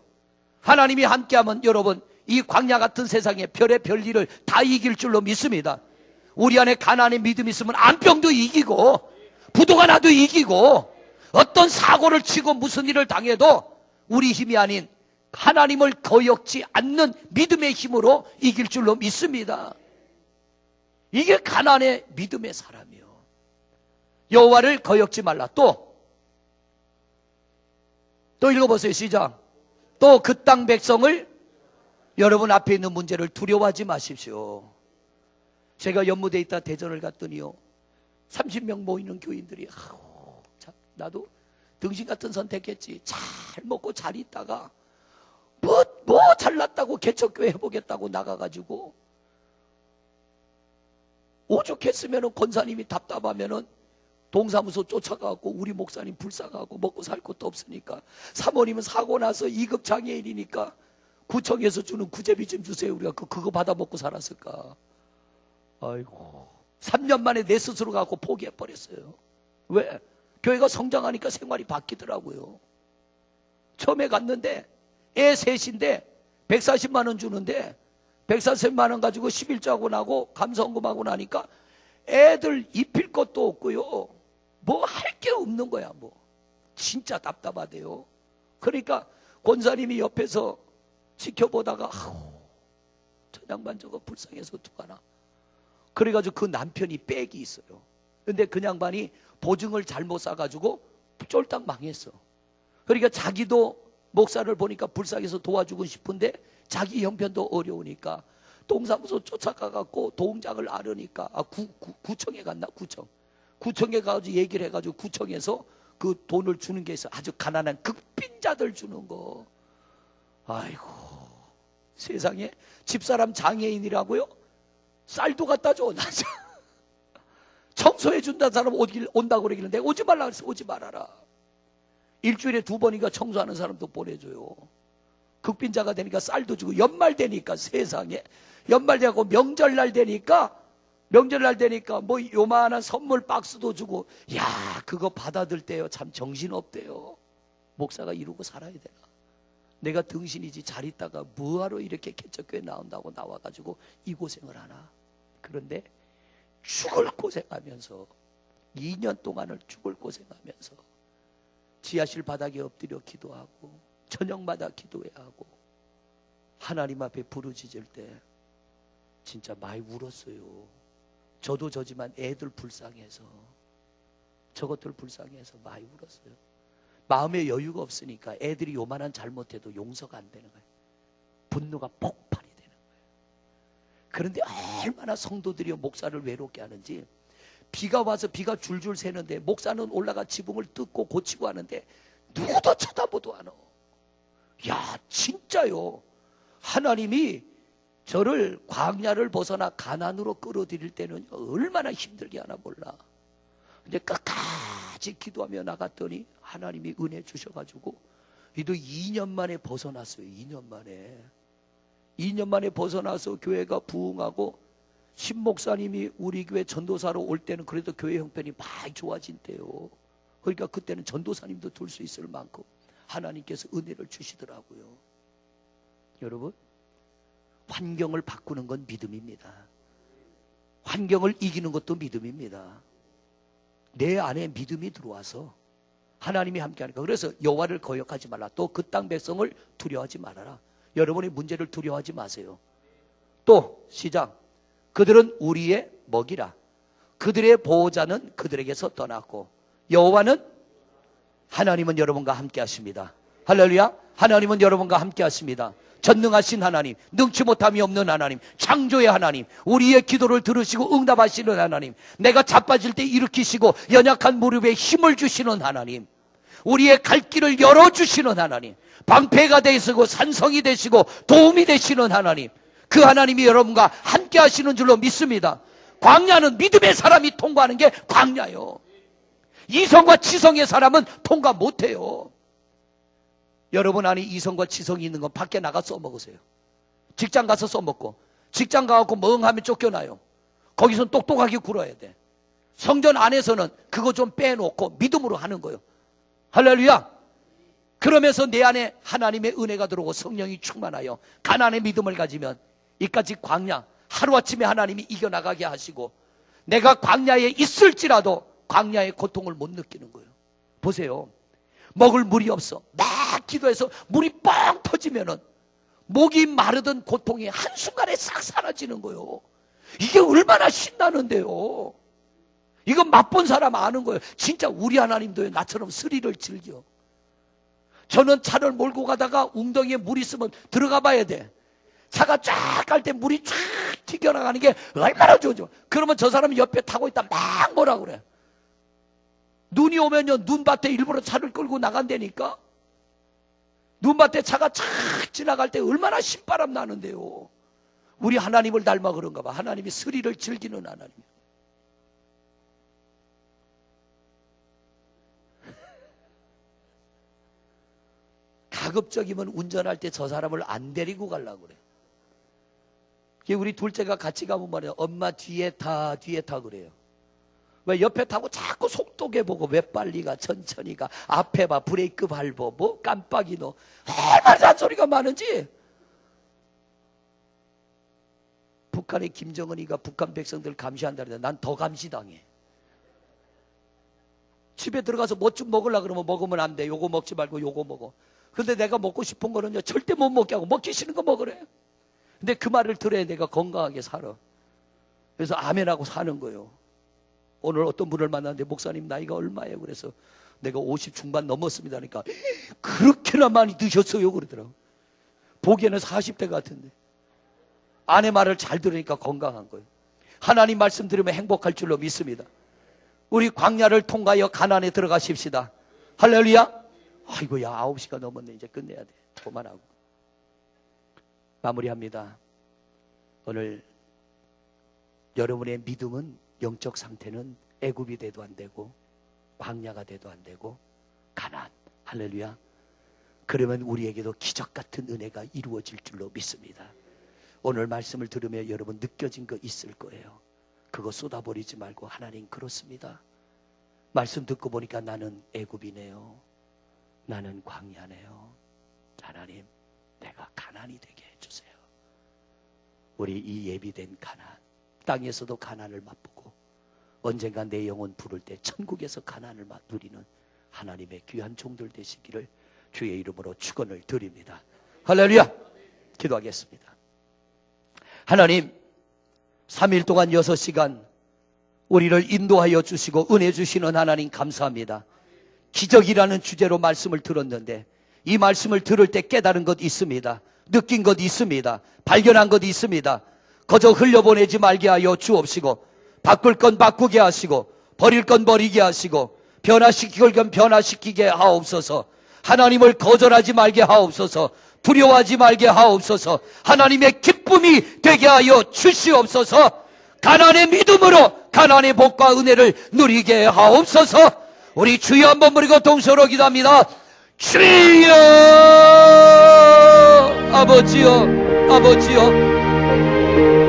[SPEAKER 1] 하나님이 함께하면 여러분 이 광야 같은 세상에 별의 별일을 다 이길 줄로 믿습니다. 우리 안에 가나안의 믿음이 있으면 암병도 이기고 부도가 나도 이기고 어떤 사고를 치고 무슨 일을 당해도 우리 힘이 아닌 하나님을 거역지 않는 믿음의 힘으로 이길 줄로 믿습니다. 이게 가나안의 믿음의 사람이요. 여호와를 거역지 말라. 또 읽어보세요. 시작. 또 그 땅 백성을, 여러분 앞에 있는 문제를 두려워하지 마십시오. 제가 연무대에 있다 대전을 갔더니요, 30명 모이는 교인들이 참, 나도 등신 같은 선택했지. 잘 먹고 잘 있다가 뭐 잘났다고 개척교회 해보겠다고 나가가지고 오죽했으면 권사님이 답답하면은 동사무소 쫓아가고 우리 목사님 불쌍하고 먹고 살 것도 없으니까, 사모님은 사고 나서 2급 장애인이니까 구청에서 주는 구제비 좀 주세요. 우리가 그거 받아 먹고 살았을까. 아이고, 3년 만에 내 스스로 갖고 포기해버렸어요. 왜? 교회가 성장하니까 생활이 바뀌더라고요. 처음에 갔는데 애 셋인데 140만 원 주는데 140만 원 가지고 11조하고 나고 감사원금하고 나니까 애들 입힐 것도 없고요. 뭐 할 게 없는 거야. 뭐 진짜 답답하대요. 그러니까 권사님이 옆에서 지켜보다가 저 양반 저거 불쌍해서 어떡하나. 그래가지고 그 남편이 빽이 있어요. 근데 그 양반이 보증을 잘못 싸가지고 쫄딱 망했어. 그러니까 자기도 목사를 보니까 불쌍해서 도와주고 싶은데 자기 형편도 어려우니까 동사무소 쫓아가갖고 도움장을 앓으니까 구청에 갔나? 구청에 가가지고 얘기를 해가지고 구청에서 그 돈을 주는 게 있어. 아주 가난한 극빈자들 주는 거. 아이고, 세상에 집사람 장애인이라고요? 쌀도 갖다 줘. 청소해 준다는 사람 온다고 그러길래 내가 오지 말라 그랬어. 오지 말아라. 일주일에 2번인가 청소하는 사람도 보내줘요. 극빈자가 되니까 쌀도 주고, 연말 되니까 세상에 연말되고 명절날 되니까 뭐 요만한 선물 박스도 주고. 야, 그거 받아들 때요 참 정신없대요. 목사가 이러고 살아야 되나? 내가 등신이지 잘 있다가 뭐하러 이렇게 개척교회 나온다고 나와가지고 이 고생을 하나? 그런데 죽을 고생하면서 2년 동안을 죽을 고생하면서 지하실 바닥에 엎드려 기도하고 저녁마다 기도해야 하고 하나님 앞에 부르짖을 때 진짜 많이 울었어요. 저도 저지만 애들 불쌍해서, 저것들 불쌍해서 많이 울었어요. 마음에 여유가 없으니까 애들이 요만한 잘못해도 용서가 안 되는 거예요. 분노가 폭발이 되는 거예요. 그런데 얼마나 성도들이 목사를 외롭게 하는지, 비가 와서 비가 줄줄 새는데 목사는 올라가 지붕을 뜯고 고치고 하는데 누구도 쳐다보도 않아. 야, 진짜요. 하나님이 저를 광야를 벗어나 가나안으로 끌어들일 때는 얼마나 힘들게 하나 몰라. 근데 끝까지 기도하며 나갔더니 하나님이 은혜 주셔가지고 이도 2년 만에 벗어났어요. 2년 만에 벗어나서 교회가 부흥하고, 신 목사님이 우리 교회 전도사로 올 때는 그래도 교회 형편이 많이 좋아진 때요. 그러니까 그때는 전도사님도 둘 수 있을 만큼 하나님께서 은혜를 주시더라고요. 여러분, 환경을 바꾸는 건 믿음입니다. 환경을 이기는 것도 믿음입니다. 내 안에 믿음이 들어와서 하나님이 함께하니까. 그래서 여호와를 거역하지 말라. 또 그 땅 백성을 두려워하지 말아라. 여러분의 문제를 두려워하지 마세요. 또 시작. 그들은 우리의 먹이라. 그들의 보호자는 그들에게서 떠났고 여호와는, 하나님은 여러분과 함께 하십니다. 할렐루야. 하나님은 여러분과 함께 하십니다. 전능하신 하나님, 능치 못함이 없는 하나님, 창조의 하나님, 우리의 기도를 들으시고 응답하시는 하나님, 내가 자빠질 때 일으키시고 연약한 무릎에 힘을 주시는 하나님, 우리의 갈 길을 열어주시는 하나님, 방패가 되시고 산성이 되시고 도움이 되시는 하나님, 그 하나님이 여러분과 함께 하시는 줄로 믿습니다. 광야는 믿음의 사람이 통과하는 게 광야요. 이성과 지성의 사람은 통과 못해요. 여러분 안에 이성과 지성이 있는 건 밖에 나가 써먹으세요. 직장 가서 써먹고, 직장 가갖고 멍하면 쫓겨나요. 거기서는 똑똑하게 굴어야 돼. 성전 안에서는 그거 좀 빼놓고 믿음으로 하는 거예요. 할렐루야. 그러면서 내 안에 하나님의 은혜가 들어오고 성령이 충만하여 가난의 믿음을 가지면 이까지 광야, 하루아침에 하나님이 이겨나가게 하시고, 내가 광야에 있을지라도 광야의 고통을 못 느끼는 거예요. 보세요. 먹을 물이 없어. 막 기도해서 물이 뻥 터지면은 목이 마르던 고통이 한순간에 싹 사라지는 거예요. 이게 얼마나 신나는데요. 이거 맛본 사람 아는 거예요. 진짜 우리 하나님도 나처럼 스릴을 즐겨. 저는 차를 몰고 가다가 웅덩이에 물 있으면 들어가 봐야 돼. 차가 쫙 갈 때 물이 쫙 튀겨나가는 게 얼마나 좋죠. 그러면 저 사람이 옆에 타고 있다 막 뭐라 그래. 눈이 오면요, 눈밭에 일부러 차를 끌고 나간다니까. 눈밭에 차가 쫙 지나갈 때 얼마나 신바람 나는데요. 우리 하나님을 닮아 그런가 봐. 하나님이 스릴을 즐기는 하나님이에요. 가급적이면 운전할 때 저 사람을 안 데리고 가려고 그래. 우리 둘째가 같이 가면 말이야, 엄마 뒤에 타 그래요. 왜 옆에 타고 자꾸 속도계 보고, 왜 빨리 가, 천천히 가, 앞에 봐, 브레이크 밟어, 뭐 깜빡이 넣어, 얼마나 잔소리가 많은지. 북한의 김정은이가 북한 백성들 감시한다는데 난 더 감시당해. 집에 들어가서 뭐 좀 먹으려고 그러면 먹으면 안 돼. 요거 먹지 말고 요거 먹어. 근데 내가 먹고 싶은 거는요, 절대 못 먹게 하고 먹기 싫은 거 먹으래. 근데 그 말을 들어야 내가 건강하게 살아. 그래서 아멘하고 사는 거예요. 오늘 어떤 분을 만났는데, 목사님 나이가 얼마예요? 그래서 내가 50 중반 넘었습니다. 그러니까 그렇게나 많이 드셨어요? 그러더라고. 보기에는 40대 같은데. 아내 말을 잘 들으니까 건강한 거예요. 하나님 말씀 들으면 행복할 줄로 믿습니다. 우리 광야를 통과하여 가나안에 들어가십시다. 할렐루야. 아이고야, 9시가 넘었네. 이제 끝내야 돼. 그만하고 마무리합니다. 오늘 여러분의 믿음은, 영적 상태는 애굽이 돼도 안 되고 광야가 돼도 안 되고 가나안. 할렐루야. 그러면 우리에게도 기적 같은 은혜가 이루어질 줄로 믿습니다. 오늘 말씀을 들으며 여러분 느껴진 거 있을 거예요. 그거 쏟아버리지 말고, 하나님 그렇습니다. 말씀 듣고 보니까 나는 애굽이네요. 나는 광야네요. 하나님, 내가 가나안이 되게 해주세요. 우리 이 예비된 가나안, 땅에서도 가나안을 맛보고 언젠가 내 영혼 부를 때 천국에서 가나안을 누리는 하나님의 귀한 종들 되시기를 주의 이름으로 축원을 드립니다. 할렐루야. 기도하겠습니다. 하나님, 3일 동안 6시간 우리를 인도하여 주시고 은혜 주시는 하나님 감사합니다. 기적이라는 주제로 말씀을 들었는데 이 말씀을 들을 때 깨달은 것 있습니다. 느낀 것 있습니다. 발견한 것 있습니다. 거저 흘려보내지 말게 하여 주옵시고, 바꿀 건 바꾸게 하시고, 버릴 건 버리게 하시고, 변화시킬 건 변화시키게 하옵소서. 하나님을 거절하지 말게 하옵소서. 두려워하지 말게 하옵소서. 하나님의 기쁨이 되게 하여 주시옵소서. 가난의 믿음으로 가난의 복과 은혜를 누리게 하옵소서. 우리 주여 한번 부르고 동서로 기도합니다. 주여, 아버지여, 아버지여,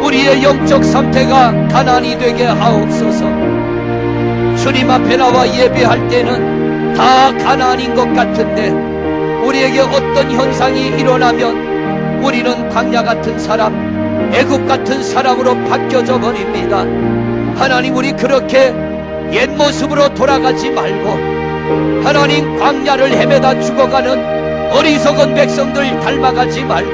[SPEAKER 1] 우리의 영적 상태가 가난이 되게 하옵소서. 주님 앞에 나와 예배할 때는 다 가난인 것 같은데, 우리에게 어떤 현상이 일어나면 우리는 광야 같은 사람, 애굽 같은 사람으로 바뀌어져 버립니다. 하나님, 우리 그렇게 옛 모습으로 돌아가지 말고, 하나님, 광야를 헤매다 죽어가는 어리석은 백성들 닮아가지 말고